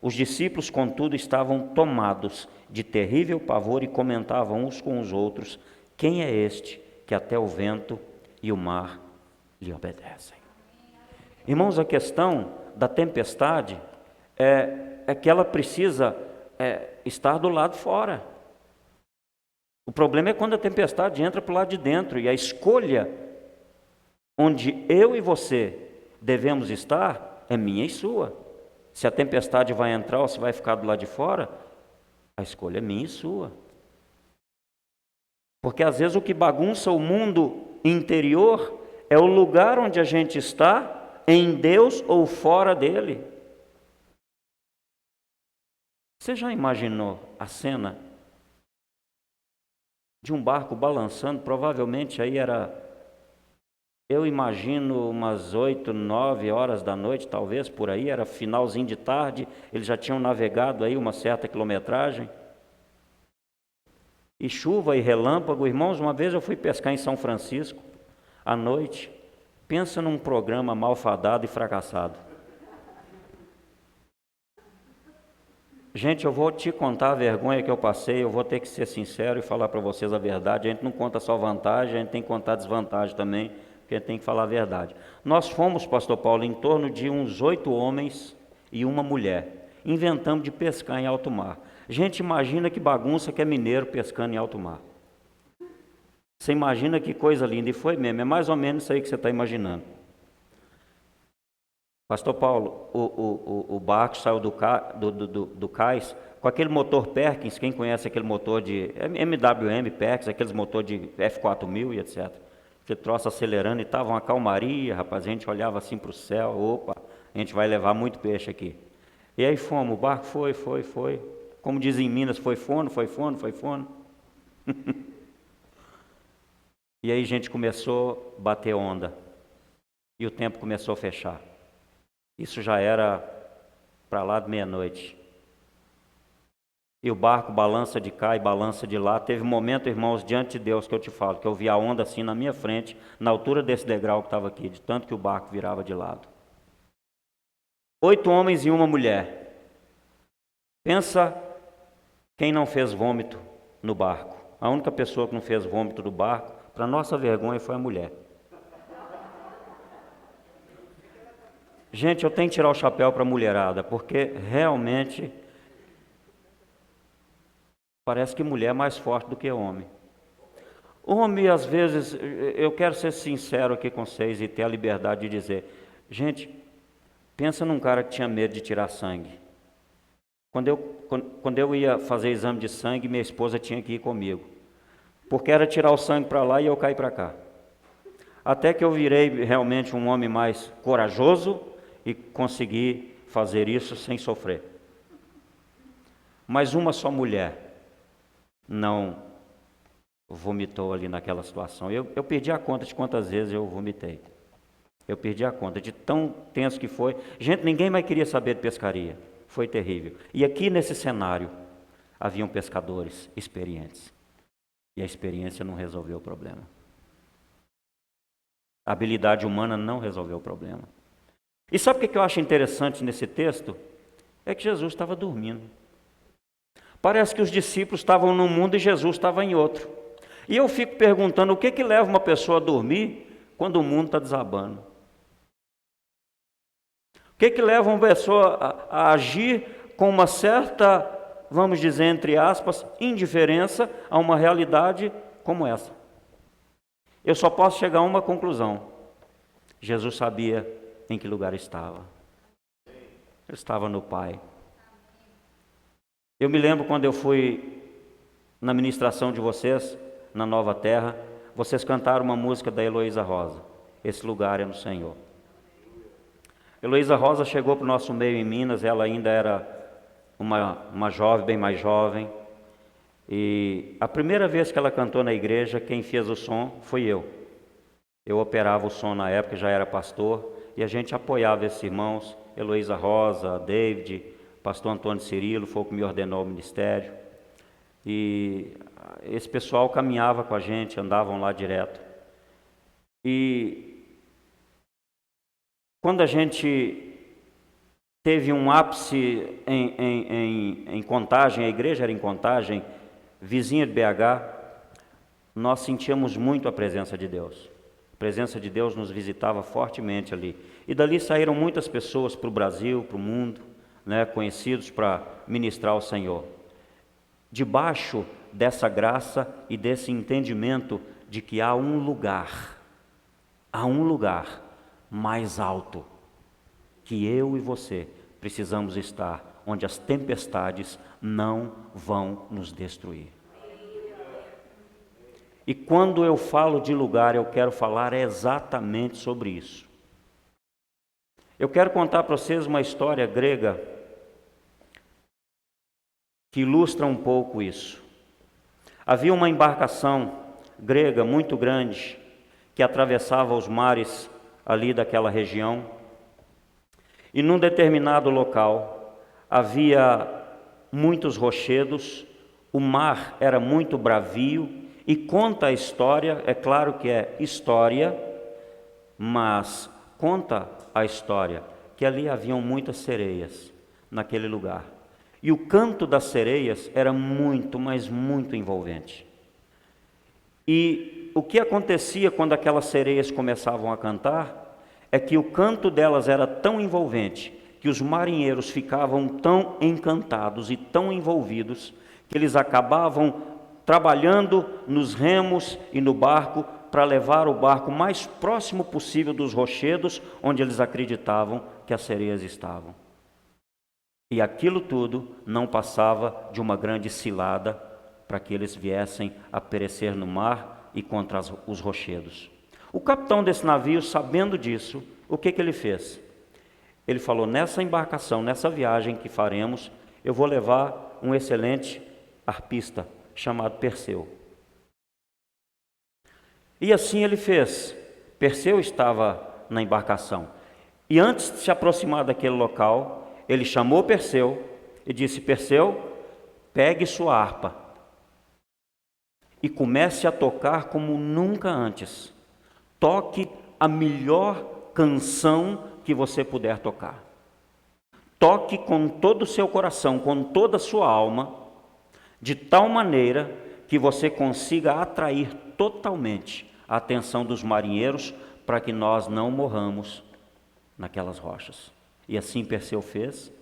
Os discípulos, contudo, estavam tomados de terrível pavor e comentavam uns com os outros: quem é este que até o vento e o mar lhe obedecem? Irmãos, a questão da tempestade é que ela precisa estar do lado fora. O problema é quando a tempestade entra para o lado de dentro, e a escolha onde eu e você devemos estar é minha e sua. Se a tempestade vai entrar ou se vai ficar do lado de fora, a escolha é minha e sua. Porque às vezes o que bagunça o mundo interior é o lugar onde a gente está, em Deus ou fora dele. Você já imaginou a cena de um barco balançando? Provavelmente aí era, eu imagino, umas 8, 9 horas da noite, talvez por aí, era finalzinho de tarde, eles já tinham navegado aí uma certa quilometragem. e chuva e relâmpago. Irmãos, uma vez eu fui pescar em São Francisco, à noite. Pensa num programa malfadado e fracassado. Gente, eu vou te contar a vergonha que eu passei, eu vou ter que ser sincero e falar para vocês a verdade. A gente não conta só vantagem, a gente tem que contar desvantagem também, porque a gente tem que falar a verdade. Nós fomos, pastor Paulo, em torno de uns 8 homens e uma mulher. Inventamos de pescar em alto mar. Gente, imagina que bagunça que é mineiro pescando em alto mar. Você imagina que coisa linda, e foi mesmo, é mais ou menos isso aí que você está imaginando. Pastor Paulo, o barco saiu do cais com aquele motor Perkins. Quem conhece aquele motor de MWM, Perkins, aqueles motor de F4000 e etc. Que troço acelerando, e estava uma calmaria, rapaz, a gente olhava assim para o céu, opa, a gente vai levar muito peixe aqui. E aí fomos, o barco foi, como dizem em Minas, foi fono. E aí a gente começou a bater onda, e o tempo começou a fechar. Isso já era para lá de meia-noite. E o barco balança de cá e balança de lá. Teve um momento, irmãos, diante de Deus, que eu te falo, que eu vi a onda assim na minha frente, na altura desse degrau que estava aqui, de tanto que o barco virava de lado. 8 homens e uma mulher. Pensa quem não fez vômito no barco. A única pessoa que não fez vômito no barco, para nossa vergonha, foi a mulher. Gente, eu tenho que tirar o chapéu para a mulherada, porque realmente parece que mulher é mais forte do que homem. Homem, às vezes, eu quero ser sincero aqui com vocês e ter a liberdade de dizer, gente, pensa num cara que tinha medo de tirar sangue. Quando eu ia fazer exame de sangue, minha esposa tinha que ir comigo, porque era tirar o sangue para lá e eu cair para cá. Até que eu virei realmente um homem mais corajoso e consegui fazer isso sem sofrer. Mas uma só mulher não vomitou ali naquela situação. Eu perdi a conta de quantas vezes eu vomitei. Eu perdi a conta de tão tenso que foi. Gente, ninguém mais queria saber de pescaria. Foi terrível. E aqui nesse cenário haviam pescadores experientes. E a experiência não resolveu o problema. A habilidade humana não resolveu o problema. E sabe o que eu acho interessante nesse texto? É que Jesus estava dormindo. Parece que os discípulos estavam num mundo e Jesus estava em outro. E eu fico perguntando, o que leva uma pessoa a dormir quando o mundo está desabando? O que leva uma pessoa a agir com uma certa, vamos dizer, entre aspas, indiferença a uma realidade como essa? Eu só posso chegar a uma conclusão. Jesus sabia em que lugar estava. Ele estava no Pai. Eu me lembro quando eu fui na ministração de vocês, na Nova Terra, vocês cantaram uma música da Heloísa Rosa. Esse lugar é no Senhor. Heloísa Rosa chegou para o nosso meio em Minas, ela ainda era uma jovem, bem mais jovem. E a primeira vez que ela cantou na igreja, quem fez o som foi eu. Eu operava o som na época, já era pastor, e a gente apoiava esses irmãos, Heloísa Rosa, David, pastor Antônio Cirilo, foi o que me ordenou ao ministério. E esse pessoal caminhava com a gente, andavam lá direto. E quando a gente teve um ápice em Contagem, a igreja era em Contagem, vizinha de BH, nós sentíamos muito a presença de Deus. A presença de Deus nos visitava fortemente ali. E dali saíram muitas pessoas para o Brasil, para o mundo, né, conhecidos para ministrar ao Senhor. Debaixo dessa graça e desse entendimento de que há um lugar mais alto que eu e você precisamos estar, onde as tempestades não vão nos destruir. E quando eu falo de lugar, eu quero falar exatamente sobre isso. Eu quero contar para vocês uma história grega que ilustra um pouco isso. Havia uma embarcação grega muito grande que atravessava os mares ali daquela região, e num determinado local havia muitos rochedos, o mar era muito bravio, e conta a história, é claro que é história, mas conta a história que ali haviam muitas sereias naquele lugar. E o canto das sereias era muito, mas muito envolvente. E o que acontecia quando aquelas sereias começavam a cantar é que o canto delas era tão envolvente que os marinheiros ficavam tão encantados e tão envolvidos que eles acabavam trabalhando nos remos e no barco para levar o barco mais próximo possível dos rochedos onde eles acreditavam que as sereias estavam. E aquilo tudo não passava de uma grande cilada para que eles viessem a perecer no mar e contra os rochedos. O capitão desse navio, sabendo disso, o que ele fez? Ele falou: nessa embarcação, nessa viagem que faremos, eu vou levar um excelente arpista chamado Perseu. E assim ele fez. Perseu estava na embarcação. E antes de se aproximar daquele local, ele chamou Perseu e disse: Perseu, pegue sua harpa e comece a tocar como nunca antes. Toque a melhor canção que você puder tocar. Toque com todo o seu coração, com toda a sua alma, de tal maneira que você consiga atrair totalmente a atenção dos marinheiros para que nós não morramos naquelas rochas. E assim Perseu fez.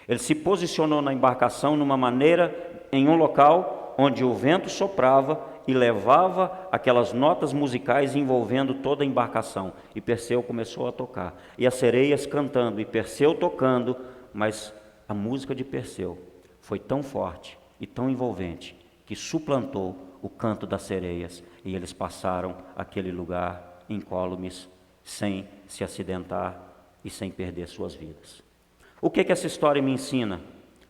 Ele se posicionou na embarcação numa maneira, em um local onde o vento soprava e levava aquelas notas musicais envolvendo toda a embarcação. E Perseu começou a tocar. E as sereias cantando e Perseu tocando, mas a música de Perseu foi tão forte e tão envolvente que suplantou o canto das sereias, e eles passaram aquele lugar incólumes, sem se acidentar e sem perder suas vidas. O que essa história me ensina?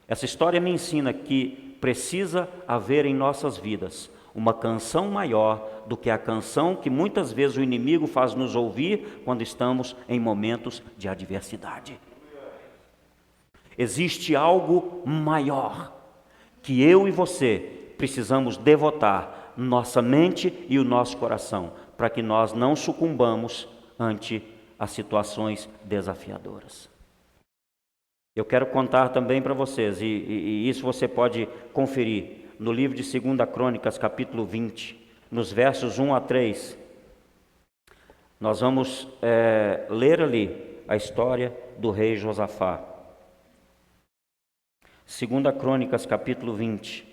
Essa história me ensina que precisa haver em nossas vidas uma canção maior do que a canção que muitas vezes o inimigo faz nos ouvir quando estamos em momentos de adversidade. Existe algo maior que eu e você precisamos devotar nossa mente e o nosso coração, para que nós não sucumbamos ante as situações desafiadoras. Eu quero contar também para vocês, e isso você pode conferir no livro de 2 Crônicas, capítulo 20, nos versos 1 a 3. Nós vamos ler ali a história do rei Josafá. 2 Crônicas, capítulo 20.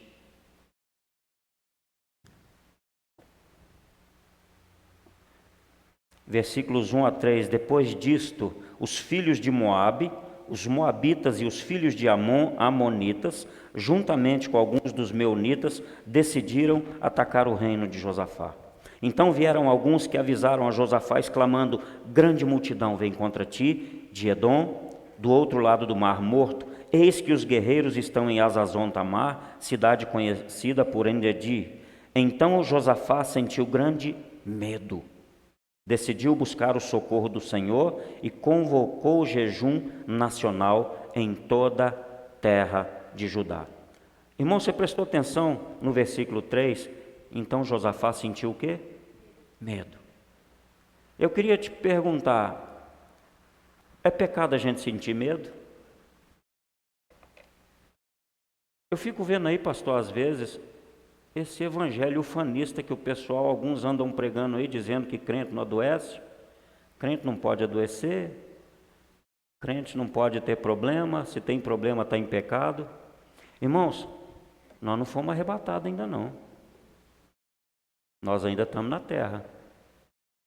Versículos 1 a 3. Depois disto, os filhos de Moabe, os moabitas e os filhos de Amon, amonitas, juntamente com alguns dos meunitas, decidiram atacar o reino de Josafá. Então vieram alguns que avisaram a Josafá, exclamando: grande multidão vem contra ti, de Edom, do outro lado do mar Morto. Eis que os guerreiros estão em Azazon Tamar, cidade conhecida por Engedi. Então Josafá sentiu grande medo. Decidiu buscar o socorro do Senhor e convocou o jejum nacional em toda a terra de Judá. Irmão, você prestou atenção no versículo 3? Então Josafá sentiu o quê? Medo. Eu queria te perguntar, é pecado a gente sentir medo? Eu fico vendo aí, pastor, às vezes, esse evangelho ufanista que o pessoal, alguns andam pregando aí, dizendo que crente não adoece, crente não pode adoecer, crente não pode ter problema, se tem problema está em pecado. Irmãos, nós não fomos arrebatados ainda não. Nós ainda estamos na terra.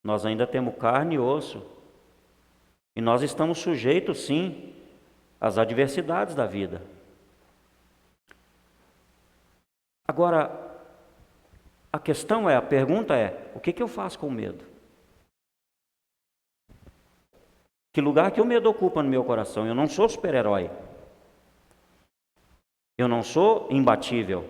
Nós ainda temos carne e osso. E nós estamos sujeitos, sim, às adversidades da vida. Agora, a pergunta é, o que eu faço com o medo? Que lugar que o medo ocupa no meu coração? Eu não sou super-herói. Eu não sou imbatível.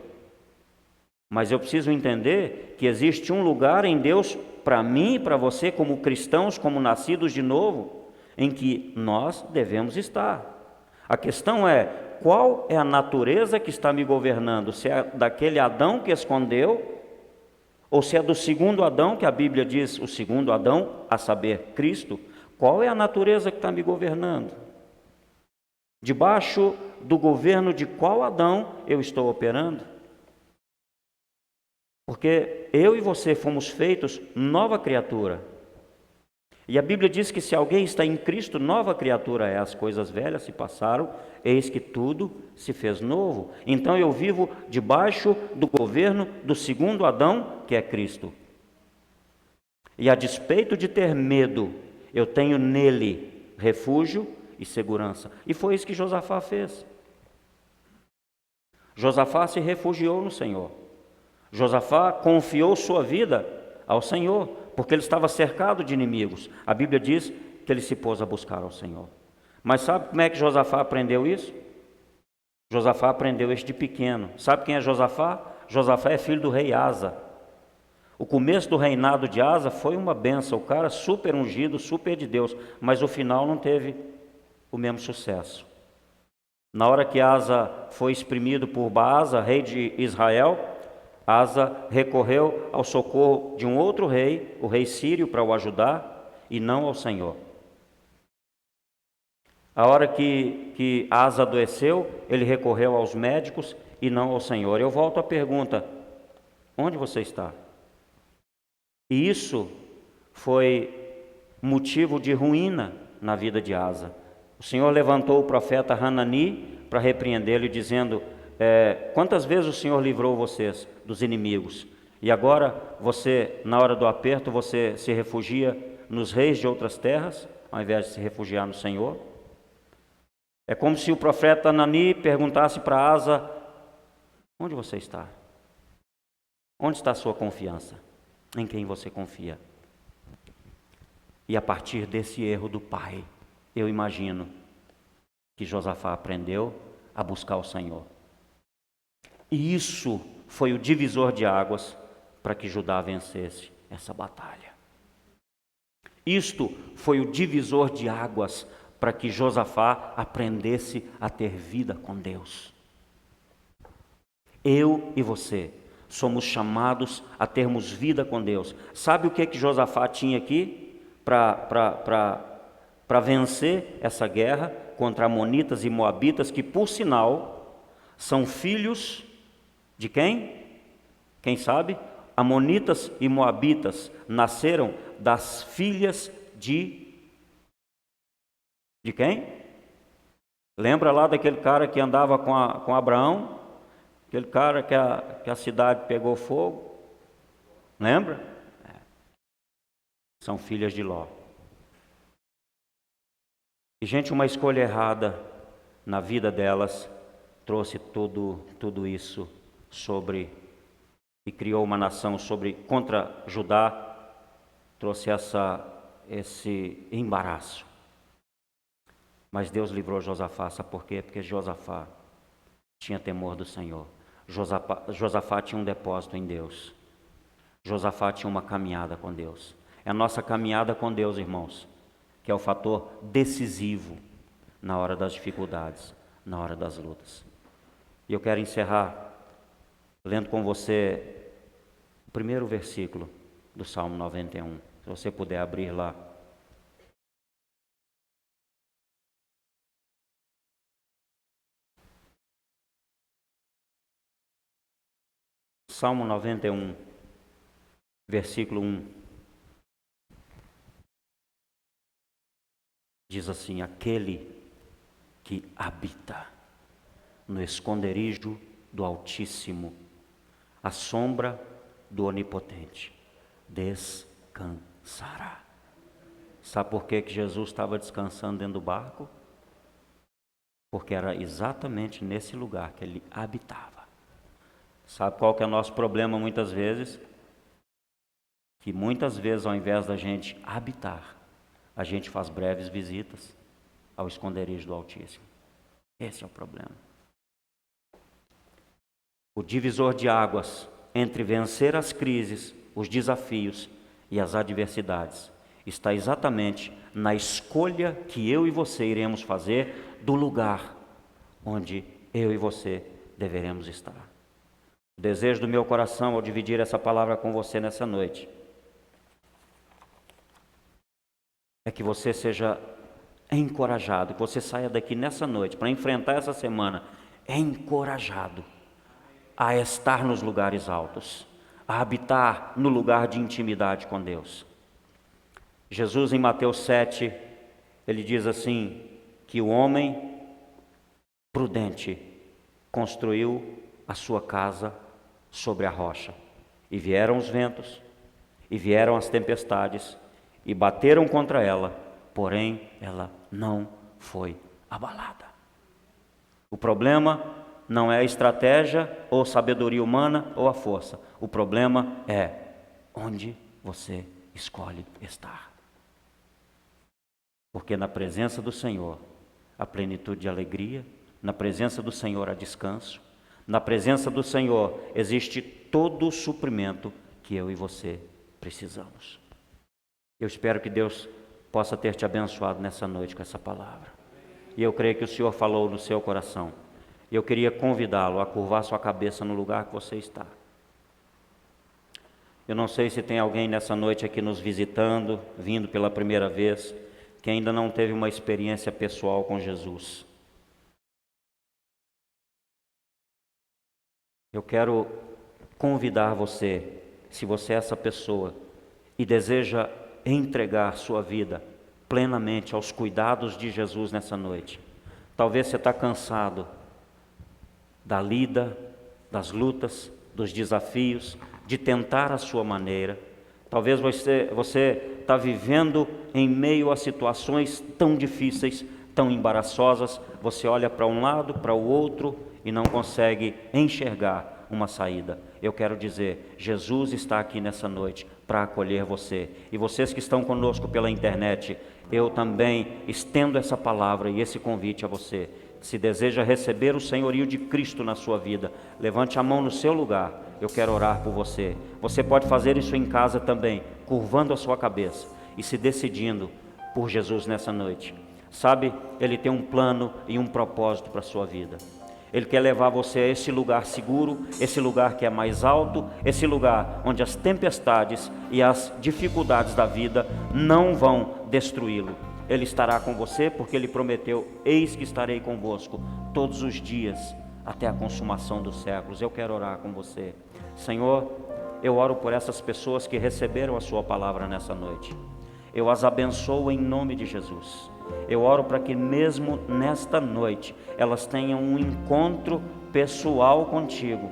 Mas eu preciso entender que existe um lugar em Deus para mim e para você, como cristãos, como nascidos de novo, em que nós devemos estar. A questão é, qual é a natureza que está me governando? Se é daquele Adão que escondeu, ou se é do segundo Adão, que a Bíblia diz, o segundo Adão, a saber, Cristo. Qual é a natureza que está me governando? Debaixo do governo de qual Adão eu estou operando? Porque eu e você fomos feitos nova criatura. E a Bíblia diz que se alguém está em Cristo, nova criatura é. As coisas velhas se passaram, eis que tudo se fez novo. Então eu vivo debaixo do governo do segundo Adão, que é Cristo. E a despeito de ter medo, eu tenho nele refúgio e segurança. E foi isso que Josafá fez. Josafá se refugiou no Senhor. Josafá confiou sua vida ao Senhor, porque ele estava cercado de inimigos. A Bíblia diz que ele se pôs a buscar ao Senhor. Mas sabe como é que Josafá aprendeu isso? Josafá aprendeu isso de pequeno. Sabe quem é Josafá? Josafá é filho do rei Asa. O começo do reinado de Asa foi uma benção, o cara super ungido, super de Deus, mas o final não teve o mesmo sucesso. Na hora que Asa foi exprimido por Baasa, rei de Israel, Asa recorreu ao socorro de um outro rei, o rei sírio, para o ajudar, e não ao Senhor. A hora que Asa adoeceu, ele recorreu aos médicos e não ao Senhor. Eu volto à pergunta: onde você está? E isso foi motivo de ruína na vida de Asa. O Senhor levantou o profeta Hanani para repreendê-lo, dizendo: quantas vezes o Senhor livrou vocês dos inimigos? E agora você, na hora do aperto, você se refugia nos reis de outras terras, ao invés de se refugiar no Senhor? É como se o profeta Hanani perguntasse para Asa: onde você está? Onde está a sua confiança? Em quem você confia? E a partir desse erro do pai, eu imagino que Josafá aprendeu a buscar o Senhor. E isso foi o divisor de águas para que Judá vencesse essa batalha. Isto foi o divisor de águas para que Josafá aprendesse a ter vida com Deus. Eu e você somos chamados a termos vida com Deus. Sabe o que Josafá tinha aqui para vencer essa guerra contra amonitas e moabitas, que por sinal são filhos de quem? Quem sabe? Amonitas e moabitas nasceram das filhas de quem? Lembra lá daquele cara que andava com Abraão? Aquele cara que a cidade pegou fogo? Lembra? São filhas de Ló. E, gente, uma escolha errada na vida delas trouxe tudo isso e criou uma nação contra Judá, trouxe esse embaraço. Mas Deus livrou Josafá, sabe por quê? Porque Josafá tinha temor do Senhor. Josafá tinha um depósito em Deus. Josafá tinha uma caminhada com Deus. É a nossa caminhada com Deus, irmãos, que é o fator decisivo na hora das dificuldades, na hora das lutas. E eu quero encerrar lendo com você o primeiro versículo do Salmo 91. Se você puder abrir lá. Salmo 91, versículo 1. Diz assim: aquele que habita no esconderijo do Altíssimo, à sombra do Onipotente, descansará. Sabe por que Jesus estava descansando dentro do barco? Porque era exatamente nesse lugar que ele habitava. Sabe qual que é o nosso problema muitas vezes? Que muitas vezes, ao invés da gente habitar, a gente faz breves visitas ao esconderijo do Altíssimo. Esse é o problema. O divisor de águas entre vencer as crises, os desafios e as adversidades está exatamente na escolha que eu e você iremos fazer do lugar onde eu e você deveremos estar. O desejo do meu coração ao dividir essa palavra com você nessa noite é que você seja encorajado, que você saia daqui nessa noite para enfrentar essa semana encorajado a estar nos lugares altos, a habitar no lugar de intimidade com Deus. Jesus, em Mateus 7, ele diz assim, que o homem prudente construiu a sua casa sobre a rocha, e vieram os ventos, e vieram as tempestades, e bateram contra ela, porém ela não foi abalada. O problema não é a estratégia, ou sabedoria humana, ou a força. O problema é onde você escolhe estar. Porque na presença do Senhor, há plenitude de alegria, na presença do Senhor há descanso, na presença do Senhor existe todo o suprimento que eu e você precisamos. Eu espero que Deus possa ter te abençoado nessa noite com essa palavra. E eu creio que o Senhor falou no seu coração. Eu queria convidá-lo a curvar sua cabeça no lugar que você está. Eu não sei se tem alguém nessa noite aqui nos visitando, vindo pela primeira vez, que ainda não teve uma experiência pessoal com Jesus. Eu quero convidar você, se você é essa pessoa e deseja entregar sua vida plenamente aos cuidados de Jesus nessa noite. Talvez você está cansado da lida, das lutas, dos desafios, de tentar a sua maneira. Talvez você está vivendo em meio a situações tão difíceis, tão embaraçosas, você olha para um lado, para o outro e não consegue enxergar uma saída. Eu quero dizer, Jesus está aqui nessa noite para acolher você. E vocês que estão conosco pela internet, eu também estendo essa palavra e esse convite a você. Se deseja receber o senhorio de Cristo na sua vida, levante a mão no seu lugar, eu quero orar por você. Você pode fazer isso em casa também, curvando a sua cabeça e se decidindo por Jesus nessa noite. Sabe, Ele tem um plano e um propósito para a sua vida. Ele quer levar você a esse lugar seguro, esse lugar que é mais alto, esse lugar onde as tempestades e as dificuldades da vida não vão destruí-lo. Ele estará com você porque Ele prometeu, eis que estarei convosco todos os dias até a consumação dos séculos. Eu quero orar com você. Senhor, eu oro por essas pessoas que receberam a sua palavra nessa noite. Eu as abençoo em nome de Jesus. Eu oro para que mesmo nesta noite elas tenham um encontro pessoal contigo.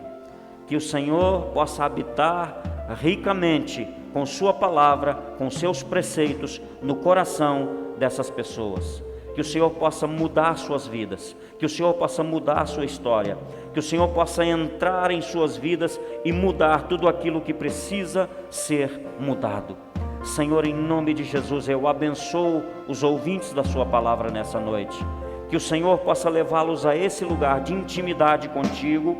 Que o Senhor possa habitar ricamente com sua palavra, com seus preceitos no coração dessas pessoas. Que o Senhor possa mudar suas vidas, que o Senhor possa mudar sua história, que o Senhor possa entrar em suas vidas e mudar tudo aquilo que precisa ser mudado. Senhor, em nome de Jesus, eu abençoo os ouvintes da sua palavra nessa noite. Que o Senhor possa levá-los a esse lugar de intimidade contigo,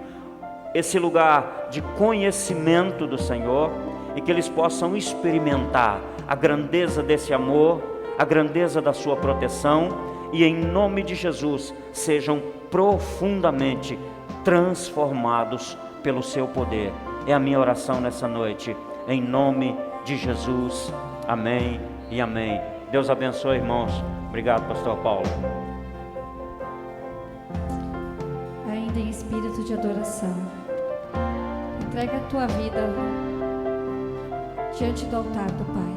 esse lugar de conhecimento do Senhor, e que eles possam experimentar a grandeza desse amor, a grandeza da sua proteção, e em nome de Jesus sejam profundamente transformados pelo seu poder. É a minha oração nessa noite, em nome de Jesus, amém e amém. Deus abençoe, irmãos. Obrigado, pastor Paulo. Ainda em espírito de adoração, entrega a tua vida diante do altar do Pai.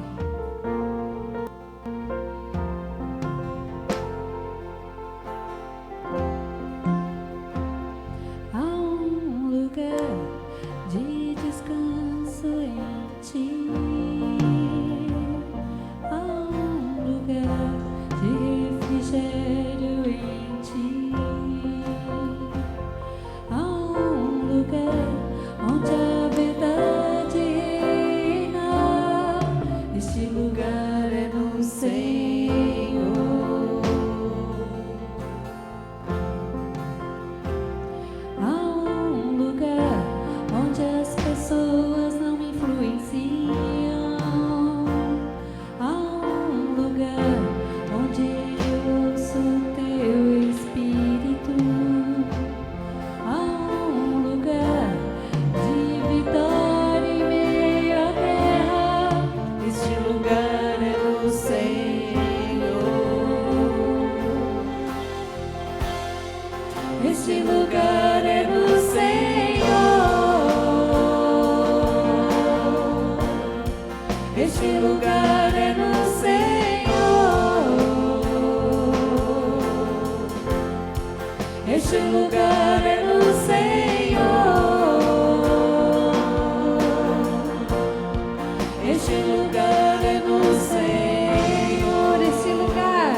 Há um lugar de descanso em ti. Há um lugar de refrigério em ti. Há um lugar onde a verdade reina. lugar é do Senhor. Este lugar é do Senhor. Este lugar é do Senhor. Este lugar é do Senhor. Este lugar é do Senhor. Esse lugar.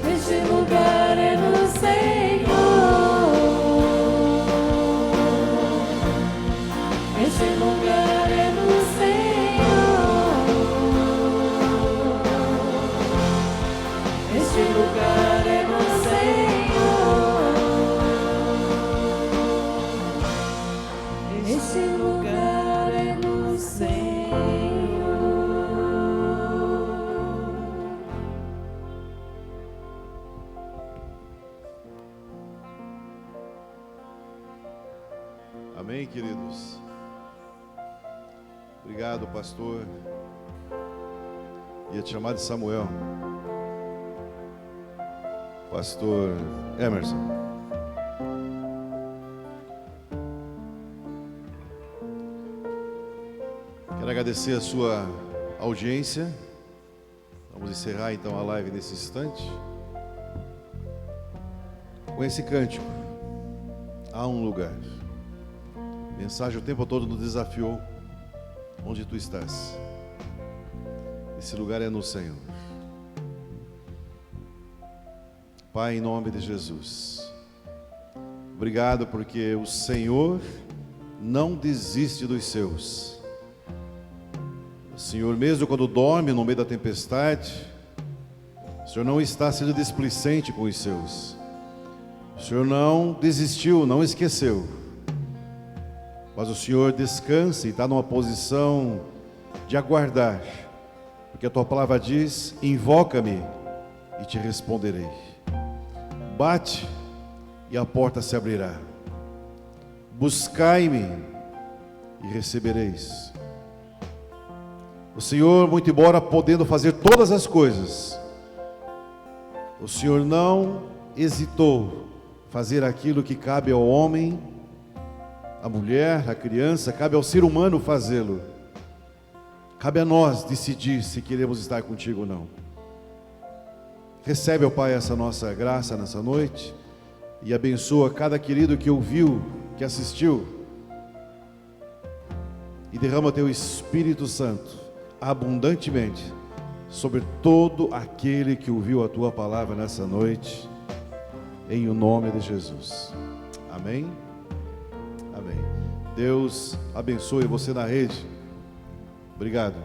Este lugar é do Senhor. Este lugar é do Senhor. Este lugar é do Senhor. Este lugar é do Senhor. Amém, queridos? Obrigado, pastor. Ia te chamar de Samuel. Pastor Emerson. Quero agradecer a sua audiência. Vamos encerrar então a live nesse instante com esse cântico. Há um lugar. A mensagem o tempo todo nos desafiou. Onde tu estás? Esse lugar é no Senhor. Pai, em nome de Jesus, obrigado porque o Senhor não desiste dos seus. O Senhor, mesmo quando dorme no meio da tempestade, o Senhor não está sendo displicente com os seus. O Senhor não desistiu, não esqueceu. Mas o Senhor descansa e está numa posição de aguardar, porque a tua palavra diz: invoca-me e te responderei. Bate e a porta se abrirá. Buscai-me e recebereis. O Senhor, muito embora podendo fazer todas as coisas, o Senhor não hesitou fazer aquilo que cabe ao homem, à mulher, à criança, cabe ao ser humano fazê-lo. Cabe a nós decidir se queremos estar contigo ou não. Recebe, ó Pai, essa nossa graça nessa noite e abençoa cada querido que ouviu, que assistiu, e derrama teu Espírito Santo abundantemente sobre todo aquele que ouviu a tua palavra nessa noite, em o nome de Jesus. Amém? Amém. Deus abençoe você na rede. Obrigado.